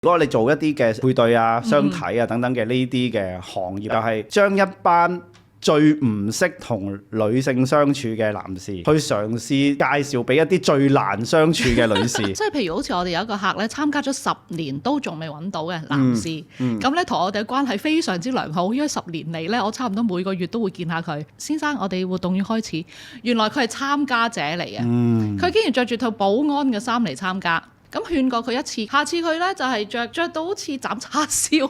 如果你做一啲嘅配對啊、相睇啊等等嘅呢啲嘅行業，就係將一班最唔識同女性相處嘅男士，去嘗試介紹俾一啲最難相處嘅女士。即係譬如好似我哋有一個客咧，參加咗10年都仲未揾到嘅男士，咁咧同我哋嘅關係非常之良好，因為10年嚟咧，我差唔多每個月都會見下佢。先生，我哋活動要開始，原來佢係參加者嚟嘅，佢竟然着住套保安嘅衫嚟參加。咁勸過佢一次，下次佢咧就係着到好似斬叉燒。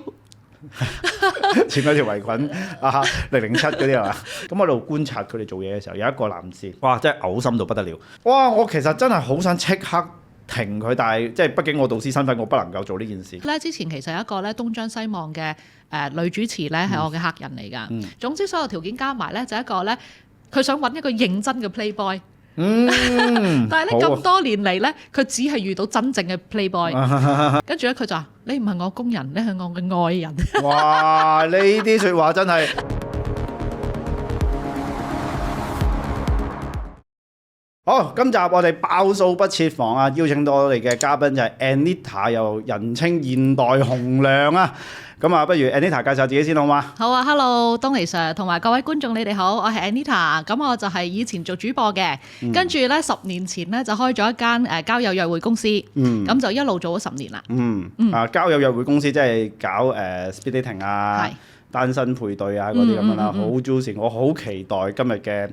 前嗰條圍裙啊，007嗰啲係嘛？咁我喺度觀察佢哋做嘢嘅時候，有一個男士，哇！真係嘔心到不得了。哇！我其實真係好想即刻停佢，但係即係畢竟我導師身份，我不能夠做呢件事。咧之前其實有一個咧東張西望嘅女主持咧係我嘅客人嚟㗎。總之所有條件加埋咧就一個咧，佢想揾一個認真嘅 playboy。但係咧咁多年嚟咧，佢只係遇到真正嘅 playboy。跟住咧佢就話：你唔係我工人，你係我嘅愛人。哇！呢啲説話真係〜好，今集我哋爆數不設防啊！邀請到我哋嘅嘉賓就係 Anita， 又人稱現代紅娘啊！咁啊，不如 Anita 介紹自己先好嗎？好啊 ，Hello， 東尼 Sir 同埋各位觀眾，你哋好，我係 Anita。咁我就係以前做主播嘅，跟住咧10年前咧就開咗一間交友約會公司，咁就一路做咗10年啦。交友約會公司即係搞speed dating 啊、單身配對啊嗰啲咁樣啦，好 juicy。我好期待今日嘅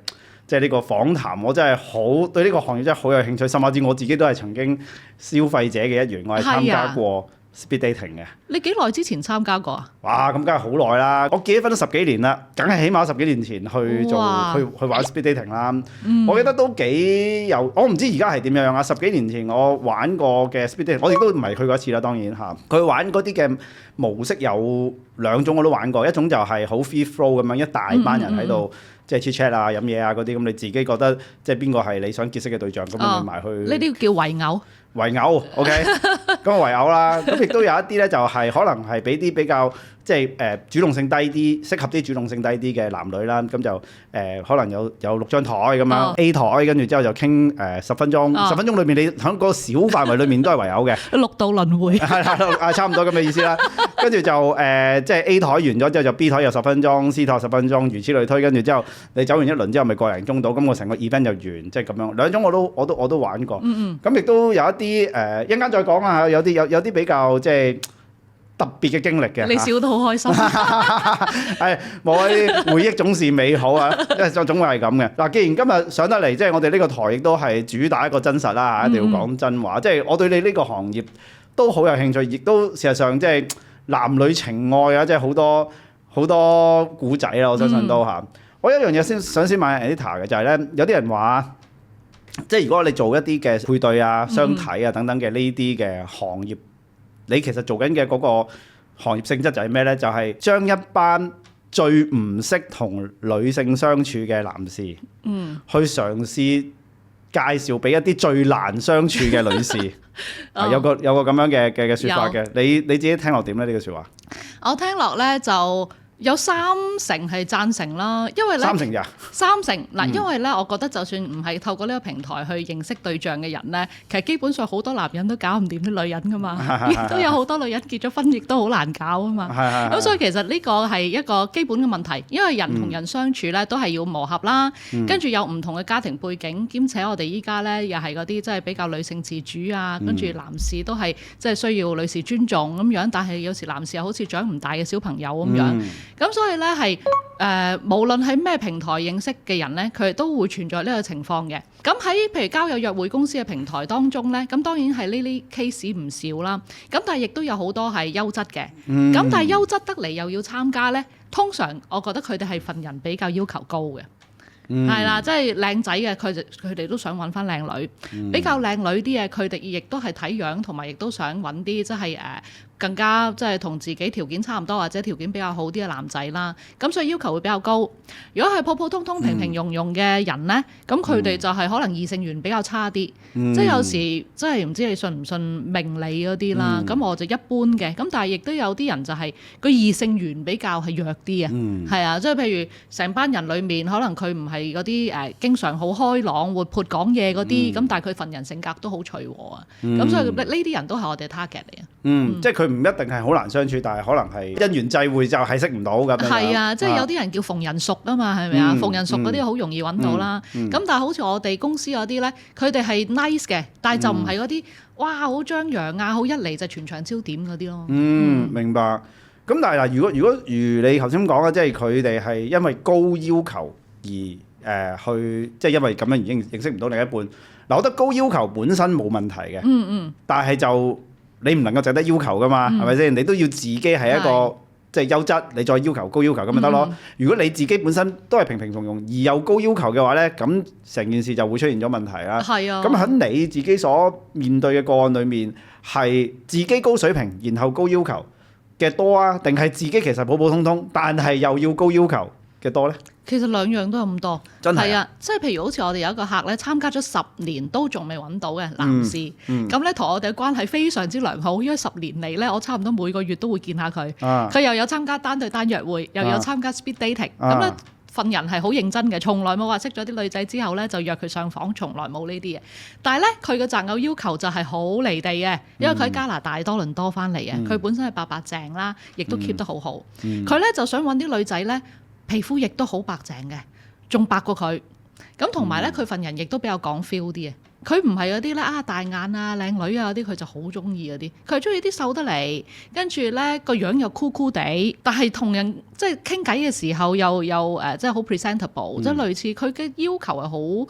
即係呢個訪談，我真係好對呢個行業真係好有興趣，甚至我自己都係曾經消費者嘅一員，我係參加過 speed dating 嘅。你幾耐之前參加過啊？哇！咁梗係好耐啦，我結咗婚都10幾年啦，梗係起碼10幾年前去做去玩 speed dating 啦。我記得都幾有，我唔知而家係點樣啊。10幾年前我玩過嘅 speed dating，我亦都唔係去過一次啦，當然嚇。佢玩嗰啲嘅模式有2種我都玩過，一種就係好 free flow 咁樣，一大班人喺度。即係 chit chat 啊、飲嘢啊嗰啲，咁你自己覺得即係邊個係你想結識嘅對象，咁你埋去。呢啲叫圍偶。圍偶 OK， 咁圍偶啦。咁亦都有一啲咧，就係可能係俾啲比較即係主動性低啲，適合啲主動性低啲嘅男女啦。咁就可能有6張台咁樣 A 台，跟住之後就傾10分鐘。10分鐘裏面你喺嗰個小範圍裏面都係圍偶嘅。6道輪迴。係差唔多咁嘅意思啦。跟住就即係 A 台完咗之後就 B 台有10分鐘，C 台10分鐘，如此類推。跟住之後你走完一輪之後，咪個零鐘到，咁我成個 event 就完，即係咁樣。2種我都玩過。咁亦都有一啲一陣間再講啊，有啲比較即係特別嘅經歷嘅。你笑得好開心。係冇啲回憶總是美好啊，因為總會係咁嘅。嗱，既然今日上得嚟，即係我哋呢個台亦都係主打一個真實啦嚇，一定要講真話。即係我對你呢個行業都好有興趣，亦都事實上即係男女情愛啊，即係好多古仔啦，我相信都嚇。我有一樣嘢想問 Anita 嘅就係咧，有啲人話，即係如果你做一啲嘅配對啊、相睇啊等等嘅呢啲嘅行業，你其實做緊嘅嗰個行業性質就係咩咧？就係將一班最唔識同女性相處嘅男士，去嘗試介紹俾一啲最難相處嘅女士。有個咁樣嘅説法嘅，你自己聽落點咧？呢個説話我聽落咧就有30%係贊成啦，因為咧30%咋？30%嗱，因為咧，我覺得就算唔係透過呢個平台去認識對象嘅人咧，其實基本上好多男人都搞唔掂啲女人噶嘛，亦都有好多女人結咗婚亦都好難搞啊嘛。咁所以其實呢個係一個基本嘅問題，因為人同人相處咧都係要磨合啦，跟住有唔同嘅家庭背景，兼且我哋依家咧又係嗰啲即係比較女性自主啊，跟住男士都係即係需要女士尊重咁樣，但係有時男士又好似長唔大嘅小朋友咁樣。咁所以咧係無論喺咩平台認識嘅人咧，佢哋都會存在呢個情況嘅。咁喺譬如交友約會公司嘅平台當中咧，咁當然係呢啲 case 唔少啦。咁但係亦都有好多係優質嘅。咁但係優質得嚟又要參加咧，通常我覺得佢哋係份人比較要求高嘅。係啦，即係靚仔嘅，佢哋都想揾翻靚女，比較靚女啲嘅，佢哋亦都係睇樣，同埋亦都想揾啲即係更加即係同自己條件差唔多或者條件比較好啲嘅男仔啦。咁所以要求會比較高。如果係普普通通平平庸庸嘅人呢，咁佢哋就係可能異性緣比較差啲。即係有時即係唔知你信唔信命理嗰啲啦。咁我就一般嘅。咁但係亦都有啲人就係個異性緣比較係弱啲啊。係啊，即係譬如成班人裡面可能佢唔係係嗰啲經常好開朗、活潑講嘢嗰啲，咁但係佢份人性格都好隨和啊。咁所以呢啲人都係我哋 target 嚟啊。即係佢唔一定係好難相處，但係可能係因緣際會就係識唔到咁樣。係啊，即係有啲人叫逢人熟啊嘛，係咪啊？逢人熟嗰啲好容易揾到啦。咁但係好似我哋公司嗰啲咧，佢哋係 nice 嘅，但係就唔係嗰啲哇好張揚啊，好一嚟就全場焦點嗰啲咯。明白。咁但係嗱，如你頭先講嘅，即係佢哋係因為高要求而去，即係因為咁樣而認識唔到另一半。嗱，我覺得高要求本身冇問題嘅。但係就你唔能夠淨得要求噶嘛，係咪先？你都要自己係一個即係優質，你再要求高要求咁咪得咯。如果你自己本身都係平平庸庸而有高要求嘅話咧，咁成件事就會出現咗問題啦。係啊。咁喺你自己所面對嘅個案裡面，係自己高水平然後高要求嘅多啊，定係自己其實普普通通，但係又要高要求嘅多咧？其實兩樣都有咁多，真係啊！即係譬如好似我哋有一個客咧，參加咗10年都仲未揾到嘅男士，咁咧同我哋嘅關係非常之良好，因為10年嚟咧，我差唔多每個月都會見下佢，佢又有參加單對單約會，又有參加 speed dating，咁咧份人係好認真嘅，從來冇話識咗啲女仔之後咧就約佢上房，從來冇呢啲嘢。但係咧佢嘅擇偶要求就係好離地嘅，因為佢喺加拿大多倫多翻嚟嘅，佢本身係白白淨啦，亦都 keep 得好好，佢咧就想揾啲女仔咧。皮膚亦都好白淨嘅，仲白過佢。咁同埋咧，佢份人亦都比較講 feel 啲嘅。佢唔係嗰啲咧大眼啊、靚女啊嗰啲，佢就好中意嗰啲。佢係中意啲瘦得嚟，跟住咧個樣又酷酷地，但係同人即係傾偈嘅時候又即係好 presentable，即係類似佢嘅要求係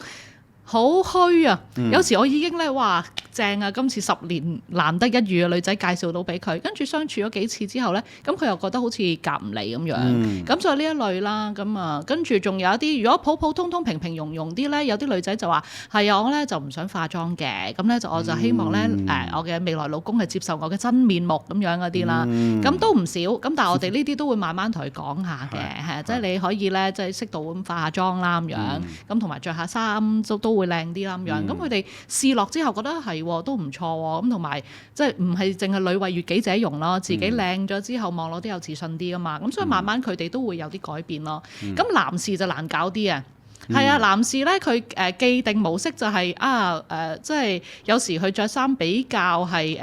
好虛啊！有時我已經咧哇正啊！今次10年難得一遇嘅女仔介紹到俾佢，跟住相處咗幾次之後咧，咁佢又覺得好似夾唔嚟咁樣。咁就呢一類啦。咁啊，跟住仲有一啲，如果普普通通、平平庸庸啲咧，有啲女仔就話係啊，我咧就唔想化妝嘅。咁咧我就希望咧我嘅未來老公係接受我嘅真面目咁樣嗰啲啦。咁都唔少。咁但係我哋呢啲都會慢慢同佢講下嘅，係即係你可以咧即係適度咁化下妝啦咁樣。咁同埋着下衫都會靚啲啦咁樣，咁佢哋試落之後覺得係都唔錯喎，咁同埋即係唔係淨係女為悅己者容咯，自己靚咗之後望落都有自信啲噶嘛，咁所以慢慢佢哋都會有啲改變咯。咁男士就難搞啲啊，係啊，男士咧佢既定模式就係即係有時佢着衫比較係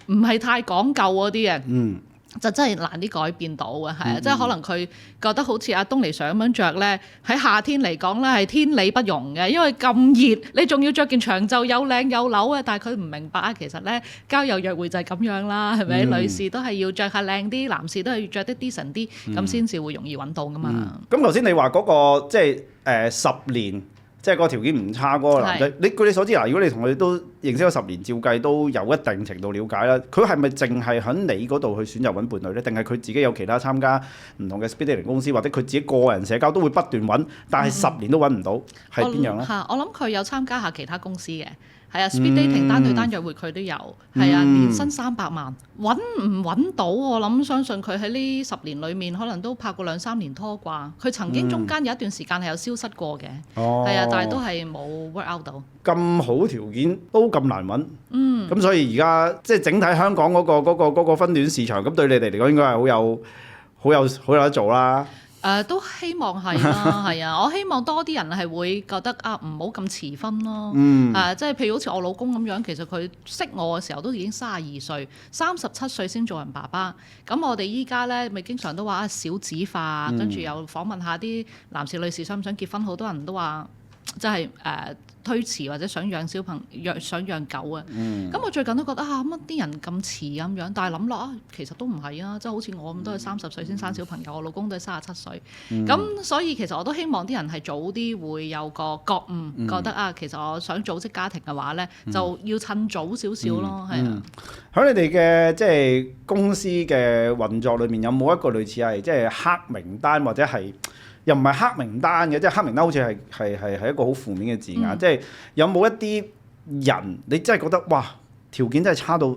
唔係太講究嗰啲嘅。就真係難啲改變到嘅，係啊，即係可能佢覺得好似阿東尼上咁樣着咧，喺夏天嚟講咧係天理不容嘅，因為咁熱，你仲要着件長袖有領有褸啊！但係佢唔明白啊，其實咧交友約會就係咁樣啦，係咪？女士都係要着下靚啲，男士都係要着得 decent 啲，咁先至會容易揾到噶嘛。咁頭先你話嗰個即係10年。即係個條件唔差嗰個男仔，據你所知嗱，如果你同佢都認識咗10年，照計都有一定程度了解啦。佢係咪淨係喺你嗰度去選擇揾伴侶咧？定係佢自己有其他參加唔同嘅 speed dating 公司，或者佢自己個人社交都會不斷揾，但係10年都揾唔到，係邊樣咧？我諗佢有參加下其他公司嘅。係啊 speed dating 單對單約會佢都有，係啊，年薪300萬，揾唔揾到我諗相信佢喺呢10年裡面可能都拍過2-3年拖啩。佢曾經中間有一段時間係有消失過嘅，係啊，但係都係冇 work out 到。咁好條件都咁難揾，咁所以而家即係整體香港嗰個婚戀市場，咁對你哋嚟講應該係好有得做啦。都希望係啦，係啊！我希望多啲人係會覺得唔好咁遲婚咯。即係譬如好似我老公咁樣，其實佢識我嘅時候都已經32歲，37歲先做人爸爸。咁我哋依家咧咪經常都話少子化，跟住又訪問下啲男士女士想唔想結婚，好多人都話即係推遲或者想養小朋友、想養狗啊。咁我最近都覺得乜啲人咁遲咁樣，但係諗落其實都唔係啊，即係好似我咁都係30歲先生小朋友，我老公都係37歲。咁所以其實我都希望啲人係早啲會有個覺悟，覺得其實我想組織家庭嘅話咧，就要趁早少少咯，係啊。喺你哋嘅即係公司嘅運作裏面，有冇一個類似係即係黑名單或者係？又唔係黑名單嘅，即係黑名單好似係一個好負面嘅字眼。即係有冇一啲人你真係覺得哇條件真係差到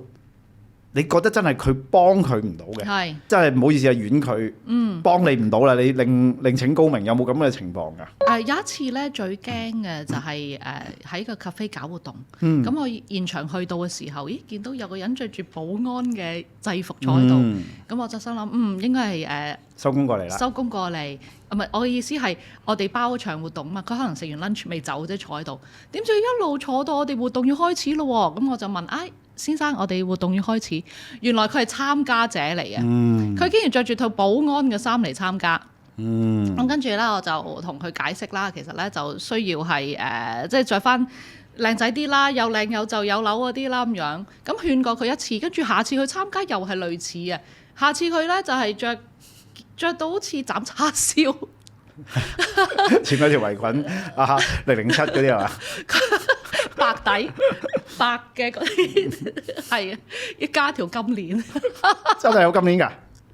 你覺得真係佢幫佢唔到嘅，係真係唔好意思啊，婉佢，幫你唔到啦，你另請高明，有冇咁嘅情況㗎？有一次咧最驚嘅就係喺個 cafe 搞活動，咁我現場去到嘅時候，咦見到有個人着住保安嘅制服坐喺度，咁我就心諗應該係收工過嚟啦，收工過嚟，唔係我嘅意思係我哋包場活動嘛，佢可能食完 lunch 未走啫，坐喺度，點知一路坐到我哋活動要開始咯喎，咁我就問先生，我哋活動要開始，原來佢係參加者嚟嘅，佢竟然着住套保安嘅衫嚟參加。咁跟住咧，我就同佢解釋啦，其實咧就需要係即係着翻靚仔啲啦，有靚有就有樓嗰啲啦咁樣。咁勸過佢一次，跟住下次佢參加又係類似嘅。下次佢咧就係着到好似斬叉燒，前嗰條圍裙007嗰啲係嘛？白底白嘅嗰啲係啊，要加條金鏈，真係有金鏈㗎？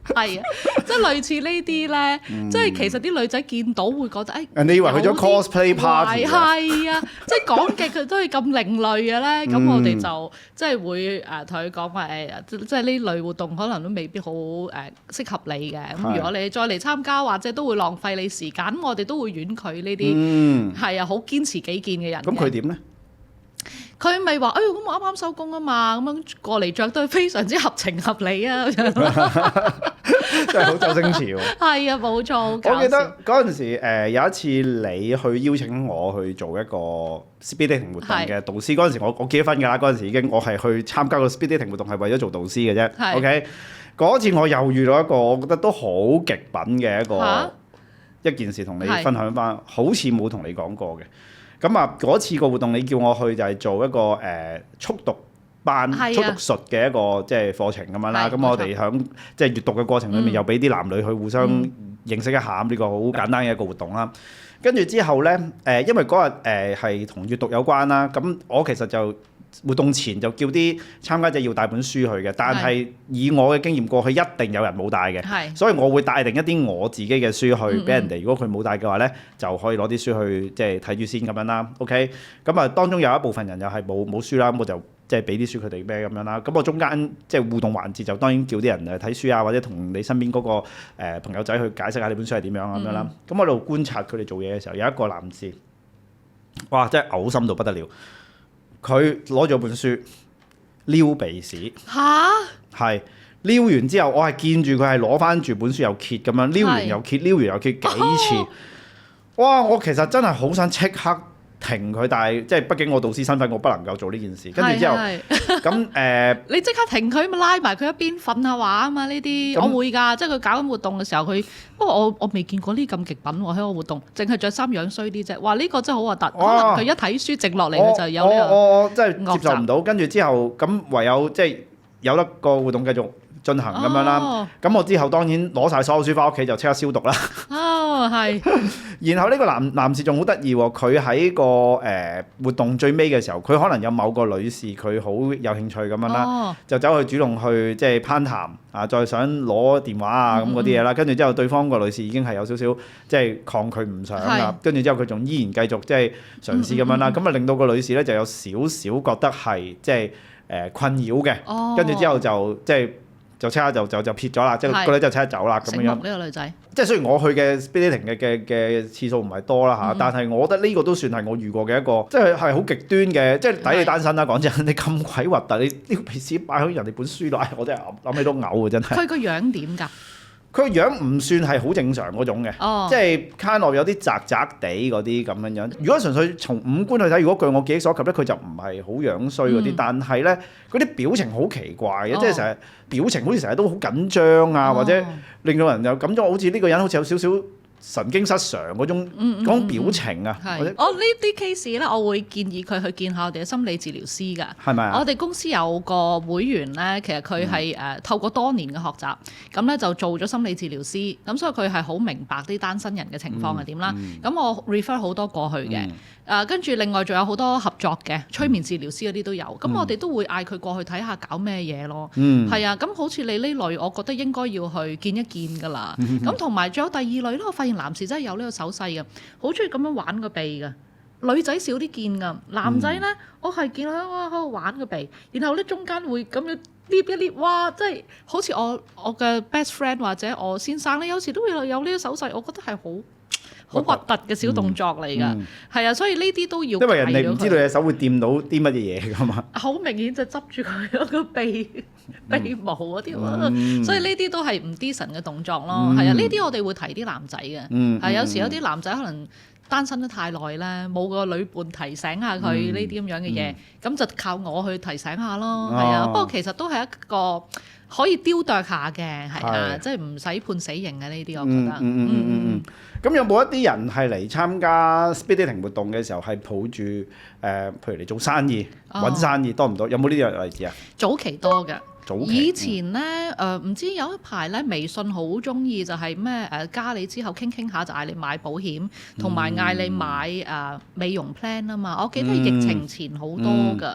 係啊，即係類似呢啲咧，即係其實啲女仔見到會覺得人哋以為去咗 cosplay party 係啊，即係講極佢都係咁另類嘅咧，咁我哋就即係會同佢講話即係呢類活動可能都未必好適合你嘅。咁如果你再嚟參加，或者都會浪費你時間，咁我哋都會婉拒呢啲係啊，好堅持己見嘅人。咁佢點咧？佢咪話，咁我啱啱收工啊嘛，咁樣過嚟着都係非常之合情合理啊，真係好周星馳喎。係啊，冇錯。我記得嗰陣時，有一次你去邀請我去做一個 speed dating 活動嘅導師，嗰陣時我結咗婚㗎啦，嗰陣時已經我係去參加個 speed dating 活動係為咗做導師嘅啫。OK，嗰次我又遇到一個我覺得都好極品嘅一件事，同你分享翻，好似冇同你講過嘅。咁嗰次個活動你叫我去就係做一個速讀班、速讀術嘅一個即係課程咁樣啦。咁我哋響即係閱讀嘅過程裏面，又俾啲男女去互相認識一下，呢個好簡單嘅一個活動啦。跟住之後咧，因為嗰日係同閱讀有關啦，咁我其實就活動前就叫啲參加者要帶本書去嘅，但係以我嘅經驗過去，一定有人冇帶嘅，所以我會帶定一啲我自己嘅書去俾人哋。如果佢冇帶嘅話咧，就可以攞啲書去即係睇住先咁樣啦。OK，咁當中有一部分人又係冇書啦，咁我就即係俾啲書佢哋咩咁樣啦。咁我中間即係互動環節就當然叫啲人睇書啊，或者同你身邊嗰個朋友仔去解釋下呢本書係點樣咁樣啦。咁我喺度觀察佢哋做嘢嘅時候，有一個男士，哇！真係嘔心到不得了。佢攞咗本書撩鼻屎，係撩完之後，我係見住佢係攞翻住本書又揭咁樣，撩完又揭，撩完又揭幾次。哇！我其實真係好想即刻停佢，但係即係畢竟我導師身份，我不能夠做呢件事。跟住之後，咁你即刻停佢，咪拉埋佢一邊瞓下畫啊嘛！呢啲我會㗎，即係佢搞緊活動嘅時候，佢不過我未見過呢咁極品喎，喺我活動，淨係着衫樣衰啲啫。哇！呢個真係好核突，可能佢一睇書靜落嚟，佢就有呢個我真係接受唔到。跟住之後，咁唯有即係有得個活動繼續進行咁樣啦。咁我之後當然攞晒所有書翻屋企就即刻消毒啦。係。然後呢個男士仲好得意喎，佢喺個活動最尾嘅時候，佢可能有某個女士佢好有興趣咁樣啦，就走去主動去即係攀談啊，再想攞電話啊咁嗰啲嘢啦。跟住之後對方個女士已經係有少少即係抗拒唔想啦。跟住之後佢仲依然繼續即係嘗試咁樣啦。咁令到個女士咧就有少少覺得係即係困擾嘅。跟住之後就即係。就即刻就撇咗啦，即係個女就即刻走啦咁樣。呢個女仔，即係雖然我去嘅 speed dating 嘅次數唔係多啦嚇，但係我覺得呢個都算係我遇過嘅一個，即係好極端嘅，即係抵你單身啦。講真，你咁鬼核突，你呢個鼻屎擺喺人哋本書度，我真係諗起都嘔啊！真係。佢個樣點㗎？佢個樣唔算係好正常嗰種嘅，即係 kind of 有啲窄窄地嗰啲咁樣樣。如果純粹從五官去睇，如果據我記憶所及咧，佢就唔係好樣衰嗰啲，但係咧嗰啲表情好奇怪嘅，即係成日表情好似成日都好緊張啊，或者令到人有感覺好似呢個人好似有少少神經失常嗰種表情啊。我呢啲 case 咧，我會建議佢去見下我哋嘅心理治療師㗎。係咪啊？我哋公司有個會員咧，其實佢係透過多年嘅學習，咁咧就做咗心理治療師，咁所以佢係好明白啲單身人嘅情況係點啦。咁我 refer 好多過去嘅。跟住另外仲有好多合作嘅催眠治療師嗰啲都有，咁我哋都會嗌佢過去睇下搞咩嘢咯。係啊，咁好似你呢類，我覺得應該要去見一見㗎啦。咁同埋仲有第二類咧，我發現男士真係有呢個手勢嘅，好中意咁樣玩個鼻㗎。女仔少啲見㗎，男仔咧我係見到喺度玩個鼻，然後咧中間會咁樣捏一捏，哇！即係好似我嘅 best friend 或者我先生咧，有時都會有呢啲手勢，我覺得係好核突嘅小動作嚟㗎。係啊，所以呢啲都要。因為人哋唔知道你手會掂到啲乜嘢嘢㗎嘛。好明顯就執住佢嗰個鼻毛嗰啲，所以呢啲都係唔 decent 嘅動作咯。係啊，呢啲我哋會提啲男仔嘅。係有時有啲男仔可能單身得太耐咧，冇個女伴提醒下佢呢啲咁樣嘅嘢，咁就靠我去提醒下咯。係啊，不過其實都係一個可以雕琢下嘅，係啊，即係唔使判死刑嘅呢啲，我覺得。咁有冇一啲人係嚟參加 speed dating 活動嘅時候係抱住譬如嚟做生意、揾生意多唔多？有冇呢啲例子啊？早期多嘅。以前咧唔知有一排咧，微信好中意就係咩加你之後傾下就嗌你買保險，同埋嗌你買美容 plan 啊嘛。我記得疫情前好多㗎。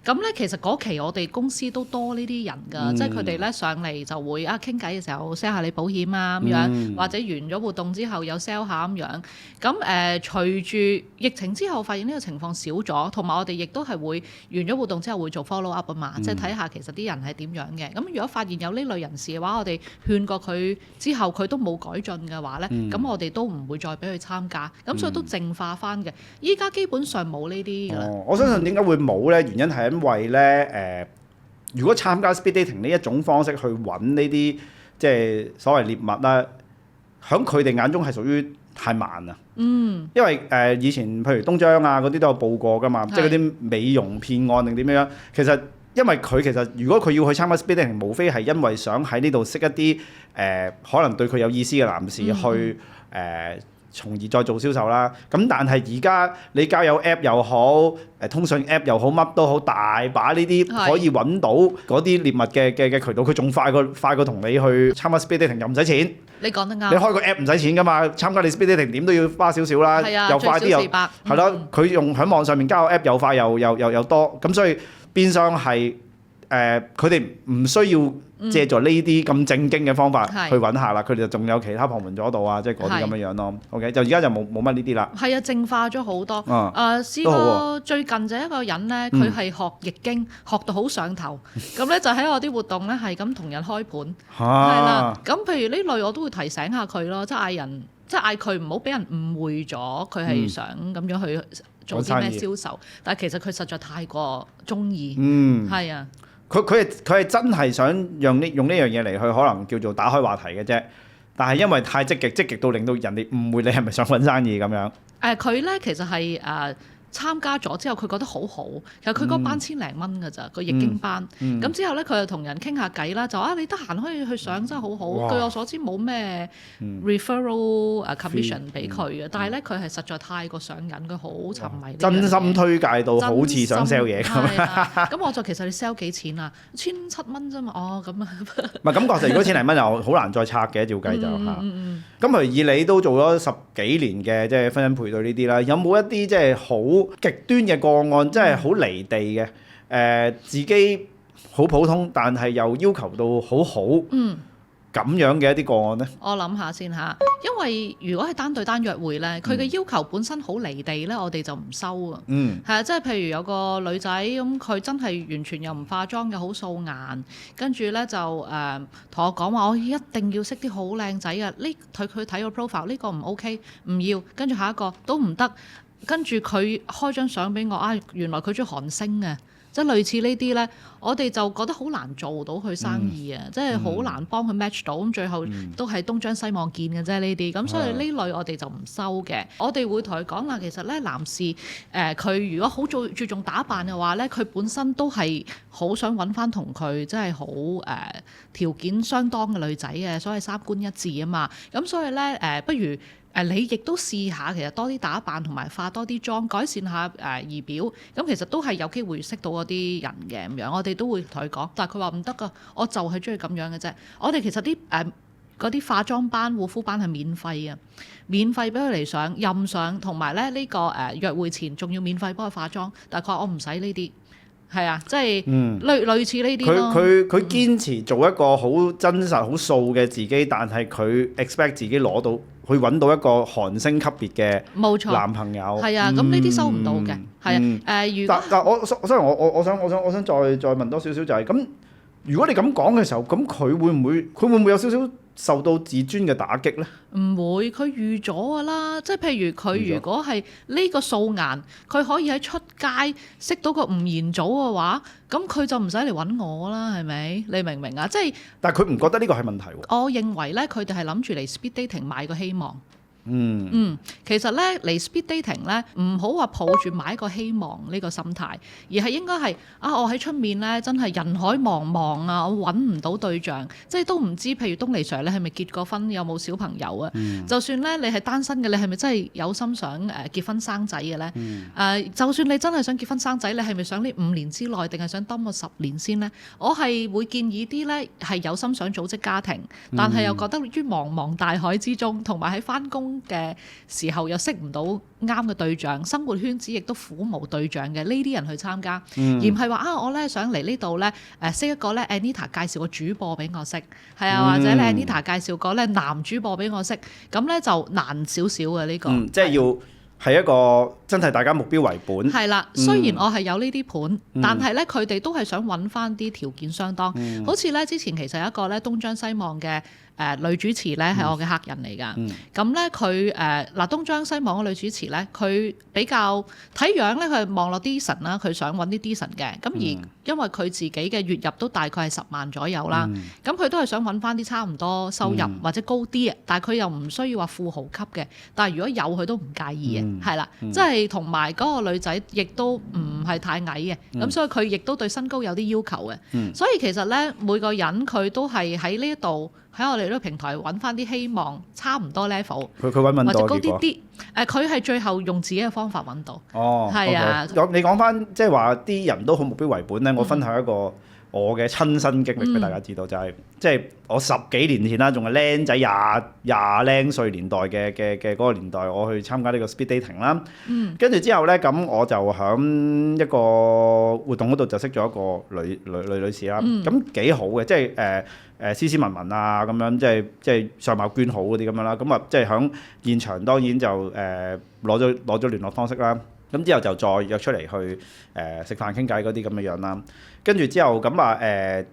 咁咧其實嗰期我哋公司都多呢啲人㗎，即係佢哋咧上嚟就會傾偈嘅時候 sell 下你保險啊咁樣，或者完咗活動之後又 sell 下咁樣。咁隨住疫情之後，發現呢個情況少咗，同埋我哋亦都係會完咗活動之後會做 follow up 啊嘛，即係睇下其實啲人係點樣嘅。咁如果發現有呢類人士嘅話，我哋勸過佢之後佢都冇改進嘅話咧，咁我哋都唔會再俾佢參加。咁所以都淨化翻嘅。依家基本上冇呢啲㗎啦。我相信點解會冇咧？原因係因為咧如果參加 speed dating 呢一種方式去揾呢啲即係所謂獵物啦，喺佢哋眼中係屬於太慢啊。因為以前譬如東張啊嗰啲都有報過㗎嘛，即係嗰啲美容騙案定點樣？其實因為佢其實如果佢要去參加 speed dating，無非係因為想喺呢度識一啲可能對佢有意思嘅男士去從而再做銷售啦。咁但係而家你交友 app 又好，通訊 app 又好，乜都好，大把呢啲可以揾到嗰啲獵物嘅渠道，佢仲快過同你去參加 speed dating，又唔使錢。你講得啱。你開個 app 唔使錢㗎嘛，參加你 speed dating 點都要花少少啦，又快啲又係咯。佢用喺網上面交友 app 又快又多，咁所以變相係佢哋唔需要借助呢啲咁正經嘅方法去揾下啦，佢哋就仲有其他旁門左道啊，即係嗰啲咁樣樣咯。OK， 就而家就冇乜呢啲啦。係啊，淨化咗好多。試過最近就一個人咧，佢係學易經，學到好上頭，咁咧就喺我啲活動咧係咁同人開盤，係啦。咁譬如呢類我都會提醒下佢咯，即係嗌人，即係嗌佢唔好俾人誤會咗，佢係想咁樣去做啲咩銷售，但係其實佢實在太過中意，係啊。佢係真係想用呢樣嘢嚟去可能叫做打開話題嘅啫，但係因為太積極到令到人哋誤會你係咪想揾生意咁樣。佢咧其實係參加咗之後，佢覺得好好。其實佢嗰班千零蚊㗎咋個易經班。咁之後咧，佢就同人傾下偈啦，就你得閒可以去上，真係好好。據我所知冇咩 referral commission 俾佢嘅，但係咧佢係實在太過上癮，佢好沉迷。真心推介到好似想 sell 嘢咁。咁我就其實你 sell 幾錢啊？1,700蚊啫嘛。哦，咁啊。唔係咁確實，如果千零蚊又好難再拆嘅，照計就嚇。咁譬如以你都做咗10幾年嘅即係婚姻配對呢啲啦，有冇一啲即係好極端嘅個案，真係好離地嘅，自己好普通，但係又要求到好好，咁樣嘅一啲個案呢？我諗下先嚇，因為如果係單對單約會咧，佢嘅要求本身好離地咧，我哋就唔收啊。係啊，即係譬如有個女仔咁，佢真係完全又唔化妝嘅，好素顏，跟住咧就同我講話，我一定要識啲好靚仔啊！佢睇個 profile 呢個唔 OK， 唔要，跟住下一個都唔得。跟住佢開張相俾我，原來佢中意韓星啊！即係類似呢啲咧，我哋就覺得好難做到佢生意啊！即係好難幫佢 match 到，咁最後都係東張西望見嘅啫呢啲。咁所以呢類我哋就唔收嘅。我哋會同佢講啦，其實咧男士佢如果好注重打扮嘅話咧，佢本身都係好想揾翻同佢即係好條件相當嘅女仔嘅，所謂三觀一致啊嘛。咁所以咧不如你亦都試下，其實多啲打扮同埋化多啲妝，改善下儀表，咁其實都係有機會識到嗰啲人嘅咁樣。我哋都會同佢講，但係佢話唔得㗎，我就係中意咁樣嘅啫。我哋其實啲嗰啲化妝班、護膚班係免費嘅，免費俾佢嚟上任上，同埋咧呢個約會前仲要免費幫佢化妝。但係佢話我唔使呢啲。係啊，即係類似呢啲咯。佢堅持做一個好真實、好素嘅自己，但係佢 expect 自己攞到去揾到一個韓星級別嘅男朋友。係啊，咁呢啲收唔到嘅。係啊，如果但我想再問多少少就係咁，如果你咁講嘅時候，咁佢會唔會有少少受到自尊嘅打擊咧？唔會，佢預咗㗎啦。即係譬如佢如果係呢個素顏，佢可以喺出街識到個吳彥祖嘅話，咁佢就唔使嚟揾我啦，係咪？你明唔明啊？即係，但係佢唔覺得呢個係問題喎。我認為咧，佢哋係諗住嚟 speed dating 買個希望。其實咧嚟 speed dating 咧，唔好話抱住買個希望呢個心態，而係應該係我喺出面咧真係人海茫茫啊，我揾唔到對象，即係都唔知，譬如東尼 Sir 你係咪結過婚，有冇小朋友啊？就算咧你係單身嘅，你係咪真係有心想結婚生仔嘅咧？就算你真係想結婚生仔，你係咪想呢5年之內，定係想等我10年先呢？我係會建議啲咧係有心想組織家庭，但係又覺得於茫茫大海之中，同埋喺返工嘅時候又識唔到啱嘅對象，生活圈子亦都苦無對象嘅呢啲人去參加，而唔係話我咧想嚟呢度咧識一個咧 Anita 介紹個主播俾我識，係啊，或者咧 Anita 介紹個咧男主播俾我識，咁咧就難少少嘅呢個。即係要係一個真係大家目標為本。係啦，雖然我係有呢啲盤，但係咧佢哋都係想揾翻啲條件相當，好似咧之前其實有一個咧東張西望嘅。女主持咧係我嘅客人嚟㗎，咁咧佢東張西望嘅女主持咧，佢比較睇樣咧，佢係望落 decent 啦，佢想揾啲 decent 嘅，咁而因為佢自己嘅月入都大概係10萬左右啦，咁佢都係想揾翻啲差唔多收入或者高啲，但係佢又唔需要話富豪級嘅，但係如果有佢都唔介意嘅，係啦，即係同埋嗰個女仔亦都唔係太矮嘅，咁所以佢亦都對身高有啲要求嘅，所以其實咧每個人佢都係喺呢一度。喺我哋呢個平台揾翻啲希望差唔多 level，佢揾唔到或者高啲啲。佢係最後用自己嘅方法揾到。哦，係啊。你講翻即係話啲人都好目標為本咧，我分享一個我嘅親身經歷俾大家知道，就係即係我10幾年前啦，仲係僆仔廿零歲年代嘅嗰個年代，我去參加呢個 speed dating 啦。跟住之後咧，咁我就喺一個活動嗰度就識咗一個女士啦。咁幾好嘅，即係斯斯文文啊，咁樣即係相貌娟好嗰啲咁樣啦。咁啊，即係喺現場當然就攞咗聯絡方式啦。咁之後就再約出嚟去食飯傾偈嗰啲咁嘅樣啦。跟住之後咁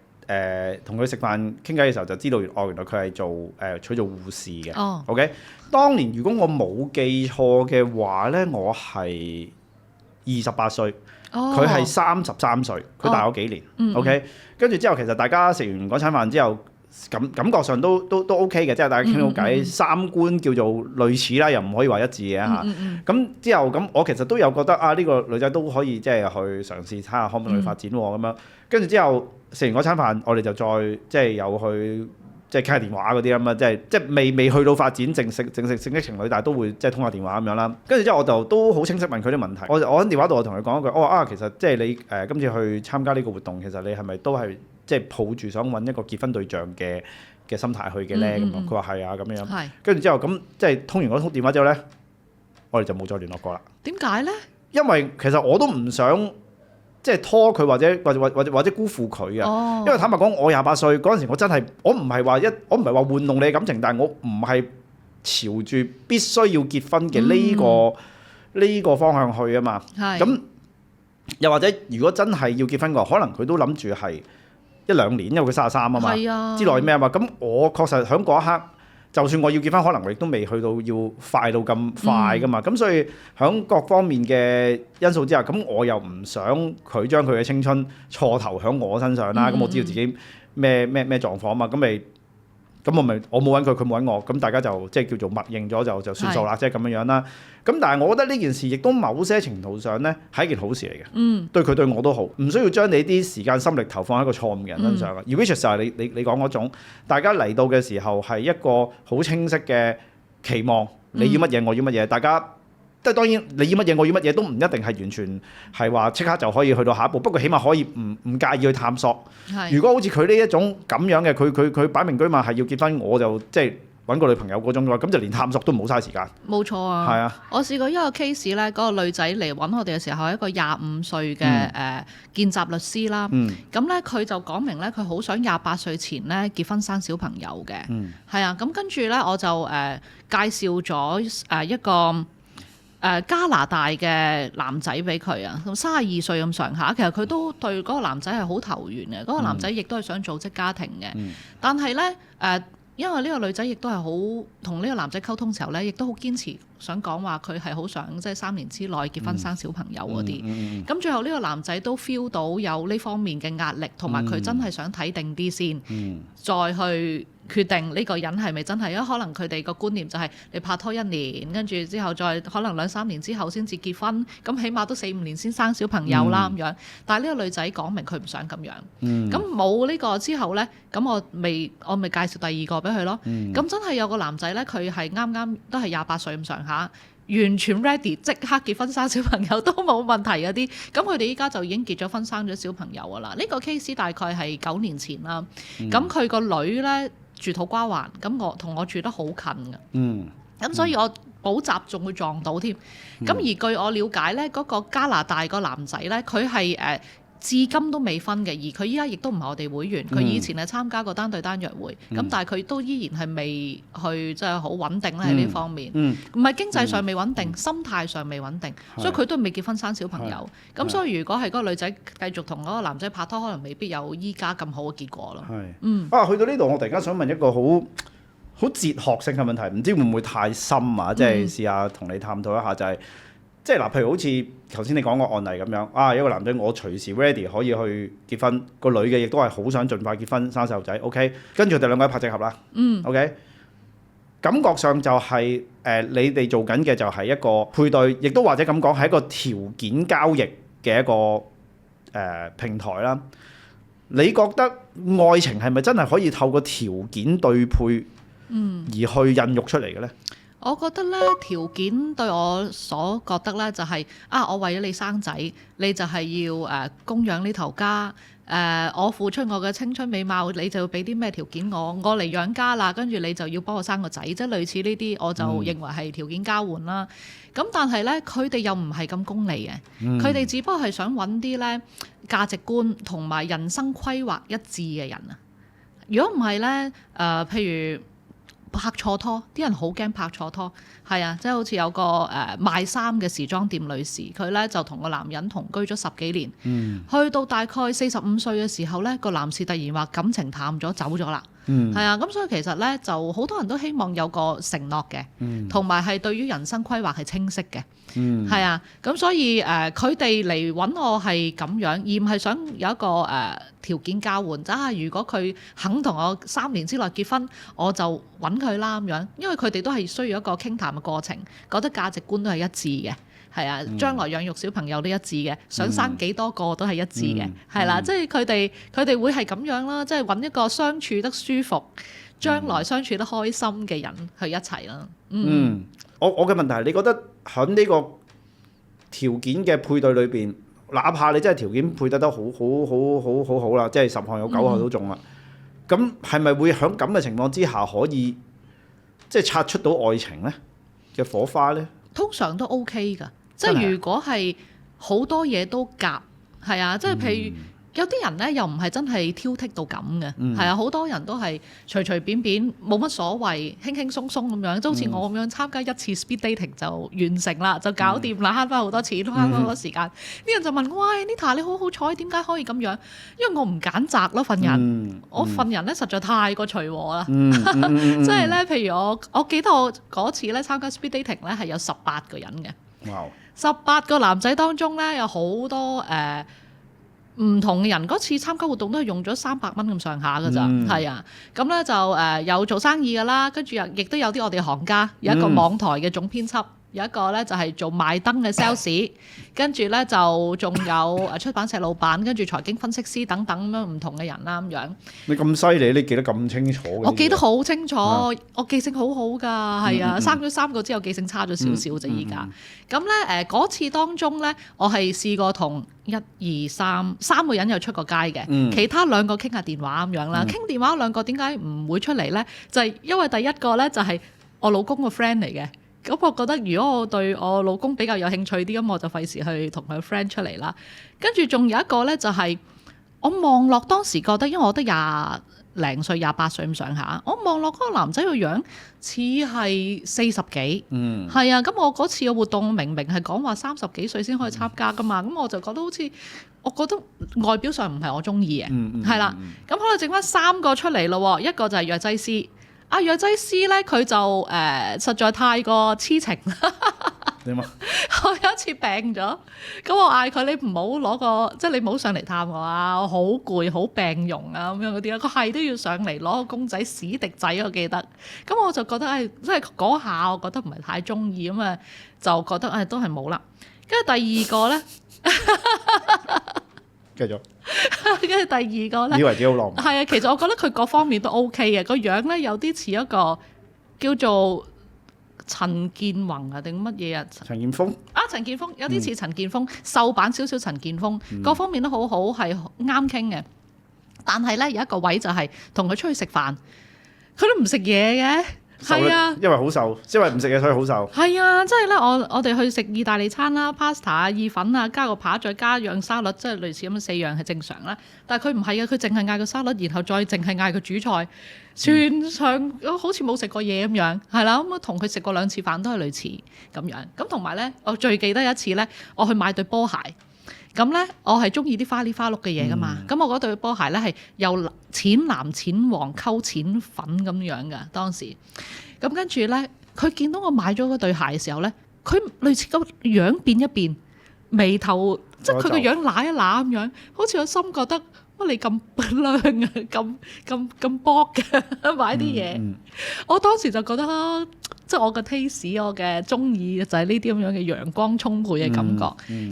同佢食飯傾偈嘅時候就知道原來佢係取做護士嘅。OK， 當年如果我冇記錯嘅話咧，我係28歲，佢係33歲，佢大我幾年。OK， 跟住之後其實大家食完嗰餐飯之後，感覺上都 OK 嘅，即係大家傾到偈，三觀叫做類似啦，又唔可以話一致嘅嚇。咁之後咁，我其實都有覺得呢個女仔都可以即係去嘗試睇下可唔可以去發展喎咁樣。跟住之後食完嗰餐飯，我哋就再即係有去即係傾下電話嗰啲咁啊，即係未去到發展正式正式情侶，但係都會即係通下電話咁樣啦。跟住之後我就都好清晰問佢啲問題。我喺電話度我同佢講一句，我話其實即係你今次去參加呢個活動，其實你係咪都係即係抱住想揾一個結婚對象嘅心態去嘅咧？咁佢話係啊咁樣。跟住之後咁即係通完嗰通電話之後咧，我哋就冇再聯絡過啦。點解咧？因為其實我都唔想即係拖佢或者辜負佢啊。因為坦白講，我28歲嗰陣時，我唔係話玩弄你嘅感情，但係我唔係朝住必須要結婚嘅呢個方向去啊嘛。咁又或者如果真係要結婚嘅話，可能佢都諗住係1-2年，因為佢33啊嘛，之內咩啊嘛。咁我確實喺嗰一刻，就算我要結婚，可能我亦都未去到要快到咁快噶嘛。咁所以喺各方面嘅因素之下，咁我又唔想佢將佢嘅青春錯投喺我身上啦。咁我知道自己咩狀況啊嘛。咁我冇揾佢，佢冇揾我，咁大家就即係叫做默認咗就算數啦，即係咁樣樣啦。咁但係我覺得呢件事亦都某些程度上咧係一件好事嚟嘅，對佢對我都好，唔需要將你啲時間心力投放喺一個錯誤嘅人身上。而 which 就係你講嗰種，大家嚟到嘅時候係一個好清晰嘅期望，你要乜嘢我要乜嘢，大家。即係當然，你要乜嘢我要乜嘢都唔一定係完全係話即刻就可以去到下一步，不過起碼可以唔介意去探索。如果好似佢呢一種咁樣嘅，佢擺明居馬係要結婚，我就即係揾個女朋友嗰種嘅話，咁就連探索都唔好嘥時間。冇錯啊。係啊。我試過一個 case 咧，嗰個女仔嚟揾我哋嘅時候係一個25歲嘅見習律師啦。咁咧佢就講明咧，佢好想28歲前咧結婚生小朋友嘅。係啊。咁跟住咧我就介紹咗一個加拿大嘅男仔俾佢啊，咁32歲咁上下，其實佢都對嗰個男仔係好投緣嘅，嗰個男仔亦都係想組織家庭嘅，但係咧因為呢個女仔亦都係好同呢個男仔溝通時候咧，亦都好堅持想講話佢係好想即係3年之內結婚生小朋友嗰啲。咁最後呢個男仔都 feel 到有呢方面嘅壓力，同埋佢真係想睇定啲先，再去決定呢個人係咪真係，因為可能佢哋個觀念就係你拍拖1年，跟住之後再可能2-3年之後先至結婚，咁起碼都4-5年先生小朋友啦咁樣。但係呢個女仔講明佢唔想咁樣。咁冇呢個之後呢，咁我咪介紹第二個俾佢咯。咁真係有個男仔呢，佢係啱啱都係28歲咁上下。完全 ready 即刻結婚生小朋友都冇問題嗰啲，咁佢哋依家就已經結咗婚生咗小朋友㗎啦。呢個 case 大概係9年前啦。咁佢個女呢住土瓜灣，咁我同我住得好近㗎。咁所以我補習仲會撞到添。咁而據我了解呢，嗰個加拿大個男仔呢，佢係至今都未婚嘅，而佢依家亦都唔係我哋會員。佢以前係參加過單對單約會，咁但係佢都依然係未去即係好穩定咧喺呢方面。唔係經濟上未穩定，心態上未穩定，所以佢都未結婚生小朋友。咁所以如果係嗰個女仔繼續同嗰個男仔拍拖，可能未必有依家咁好嘅結果咯。去到呢度，我突然間想問一個好哲學性嘅問題，唔知會唔會太深啊？即係試下同你探討一下，就係。即係嗱，譬如好似頭先你講個案例咁樣，一個男仔我隨時 ready 可以去結婚，個女嘅亦都係好想盡快結婚生細路仔 ，OK， 跟住佢哋兩個拍隻合啦，OK， 感覺上就係你哋做緊嘅就係一個配對，亦都或者咁講係一個條件交易嘅一個平台啦。你覺得愛情係咪真係可以透過條件對配而去孕育出嚟嘅呢？我覺得咧條件對我所覺得咧就係我為咗你生仔，你就係要供養呢頭家。我付出我嘅青春美貌，你就要俾啲咩條件我嚟養家啦，跟住你就要幫我生個仔，即係類似呢啲，我就認為係條件交換啦。咁但係咧，佢哋又唔係咁功利嘅，佢哋只不過係想揾啲咧價值觀同埋人生規劃一致嘅人啊。如果唔係咧，譬如拍錯拖，啲人好驚拍錯拖，係啊，即係好似有個賣衫嘅時裝店女士，佢咧就同個男人同居咗10幾年，去到大概45歲嘅時候咧，個男士突然話感情淡咗走咗啦。係啊，咁所以其實咧就好多人都希望有個承諾嘅，同埋係對於人生規劃係清晰嘅，係啊，咁所以佢哋嚟揾我係咁樣，而唔係想有一個條件交換，如果佢肯同我3年之內結婚，我就揾佢啦咁樣，因為佢哋都係需要一個傾談嘅過程，覺得價值觀都係一致嘅。係啊，將來養育小朋友都一致嘅，想生幾多個都係一致嘅，係啦，即係佢哋會係咁樣啦，即係揾一個相處得舒服、將來相處得開心嘅人去一齊啦。我嘅問題係，你覺得喺呢個條件嘅配對裏邊，哪怕你真係條件配得好啦，即係10項有9項都中啦，咁係咪會喺咁嘅情況之下可以即係擦出到愛情呢嘅火花呢？通常都 OK 㗎。即係如果係好多嘢都夾，係啊，即係譬如有啲人咧又唔係真係挑剔到咁嘅，係啊，好多人都係隨隨便便冇乜所謂，輕輕鬆鬆咁樣，即好似我咁樣參加一次 speed dating 就完成啦，就搞掂啦，慳翻好多錢，慳翻好多時間。啲人就問我：喂，Nita 你好好彩，點解可以咁樣？因為我唔揀擇咯，份人，我份人咧實在太過隨和啦。即係咧，譬如我記得我嗰次咧參加 speed dating 咧係有18個人嘅。18個男仔當中咧有好多唔同嘅人，嗰次參加活動都係用咗300蚊咁上下㗎咋，係啊，咁咧就有做生意㗎啦，跟住亦都有啲我哋行家，有一個網台嘅總編輯。有一個咧就係做賣燈嘅 sales， 跟住咧就仲有出版社老闆，跟住財經分析師等等咁樣唔同嘅人啦咁樣。你咁犀利，你記得咁清楚嘅？我記得好清楚，我記性好好㗎，係啊，生咗3個之後記性差咗少少啫依家。咁咧嗰次當中咧，我係試過同1、2、3個人有出過街嘅，其他2個傾下電話咁樣啦。傾電話2個點解唔會出嚟咧？就係因為第一個咧就係我老公個 friend 嚟嘅。咁我覺得如果我對我老公比較有興趣啲，咁我就費事去同佢 friend 出嚟啦。跟住仲有一個咧，就係我望落當時覺得，因為我得零歲28歲咁上下，我望落嗰個男仔個樣似係40幾，係啊，咁我嗰次嘅活動明明係講話30幾歲先可以參加噶嘛，咁我就覺得好似我覺得外表上唔係我中意嘅，係啦，咁可能剩翻3個出嚟咯，一個就係藥劑師，藥劑師咧佢就實在太過痴情。點啊？我有一次病咗，咁我嗌佢你唔好攞個，即係你唔好上嚟探我啊！我好攰，好病容啊咁樣嗰啲啦。佢係都要上嚟攞個公仔史迪仔，我記得。咁我就覺得即係嗰下我覺得唔係太中意，咁啊就覺得都係冇啦。跟住第二個咧，繼續。跟住第二個咧，以為自己好浪漫。係啊，其實我覺得佢各方面都 OK 嘅，個樣咧有啲似一個叫做陳建宏啊定乜嘢啊？陳建鋒陳建鋒有啲似陳建鋒，瘦版少少陳建鋒，各方面都好好，係啱傾嘅。但係咧有一個位就係同佢出去食飯，佢都唔食嘢嘅。係啊，因為好瘦，因為唔食嘢所以好瘦。係啊，即係咧，我哋去食意大利餐啦 ，pasta 啊、意粉啊，加個扒，再加樣沙律，即係類似咁樣4樣係正常啦。但係佢唔係嘅，佢淨係嗌個沙律，然後再淨係嗌個主菜，全場好似冇食過嘢咁樣，係啦。咁同佢食過2次飯都係類似咁樣。咁同埋咧，我最記得一次咧，我去買對波鞋。咁咧，我係中意啲花里花碌嘅嘢噶嘛。咁我嗰對波鞋咧係由淺藍、淺黃溝淺粉咁樣噶當時。咁跟住咧，佢見到我買咗嗰對鞋嘅時候咧，佢類似個樣變一變，眉頭即係佢個樣揦一揦咁樣，好似個心覺得乜你咁靚啊，咁搏嘅買啲嘢。我當時就覺得即係我嘅 taste， 我嘅中意就係呢啲咁樣嘅陽光充沛嘅感覺。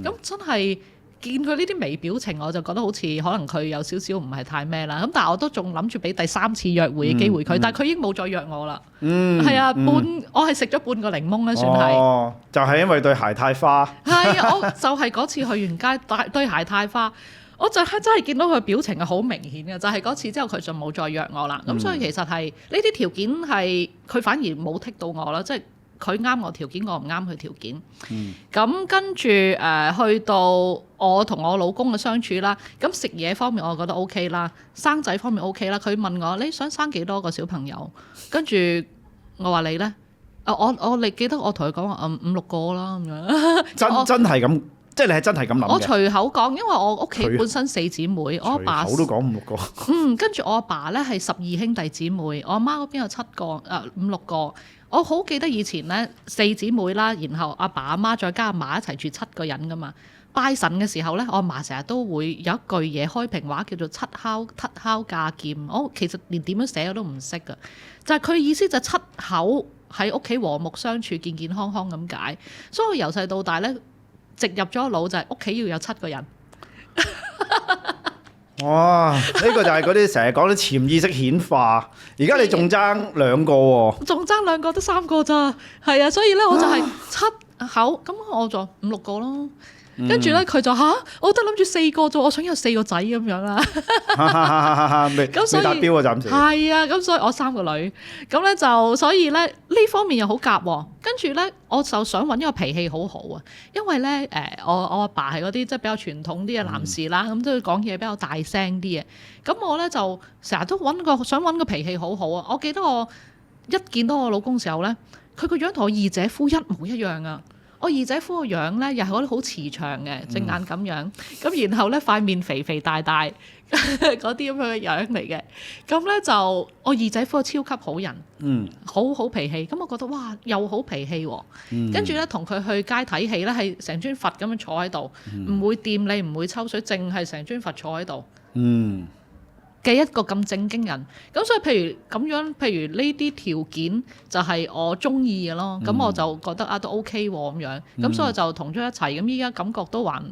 咁真係。見佢呢啲微表情，我就覺得好似可能佢有少少唔係太咩啦。咁但係我都仲諗住俾第3次約會嘅機會佢，但係佢已經冇再約我啦。係啊，我係食咗半個檸檬咧，算係。哦，就係因為對鞋太花。係啊，我就係嗰次去完街對鞋太花，我就係真係見到佢表情係好明顯嘅。就係嗰次之後，佢就冇再約我啦。咁所以其實係呢啲條件係佢反而冇剔到我啦，即係。佢啱我條件，我唔啱佢條件。咁跟住去到我同我老公嘅相處啦。咁食嘢方面我覺得 OK 啦，生仔方面 OK 啦。佢問我你想生幾多個小朋友？跟住我話你呢？你記得我同佢講話5-6個啦咁樣。真係咁，即係你係真係咁諗嘅。我隨口講，因為我屋企本身4姊妹，我阿爸隨口都講5-6個。跟住我阿爸呢係12兄弟姊妹，我阿媽嗰邊有7個5-6個。我好記得以前咧4姊妹啦，然後阿爸阿媽再加阿嫲一齊住7個人噶嘛。拜神嘅時候咧，我阿嫲成日都會有一句嘢開平話叫做七敲架劍。我其實連點樣寫我都唔識噶，就係佢意思就係7口喺屋企和睦相處、健健康康咁解。所以我由細到大咧，植入咗腦就係屋企要有7個人。哇！呢個就係嗰啲成日講啲潛意識顯化。而家你仲爭2個喎，仲爭2個得3個咋？係啊，所以咧我就係7口，咁我就5-6個咯。跟住咧佢就我得諗住4個啫，我想有4個仔咁樣啦。咁所以未達標啊，暫時。係啊，咁所以我3個女，咁咧就所以咧呢方面又好夾喎。跟住咧我就想揾一個脾氣好好啊，因為咧我阿爸係嗰啲即係比較傳統啲嘅男士啦，咁都要講嘢比較大聲啲嘅。咁我咧就成日都想揾個脾氣好好啊。我記得我一見到我老公時候咧，佢個樣同我二姐夫一模一樣啊。我二姐夫個樣咧，又係嗰啲好慈祥嘅，隻眼咁樣，咁然後咧塊面肥肥大大嗰啲咁樣嘅樣嚟嘅，咁咧就我二姐夫係超級好人，好好脾氣，咁我覺得哇又好脾氣喎，跟住咧同佢去街睇戲咧，係成尊佛咁樣坐喺度，唔會掂你，唔會抽水，淨係成尊佛坐喺度。嘅一個咁正經人，咁所以譬如咁樣，譬如呢啲條件就係我中意嘅咯，咁我就覺得都 OK 喎咁樣，咁所以就同咗一齊，咁依家感覺都還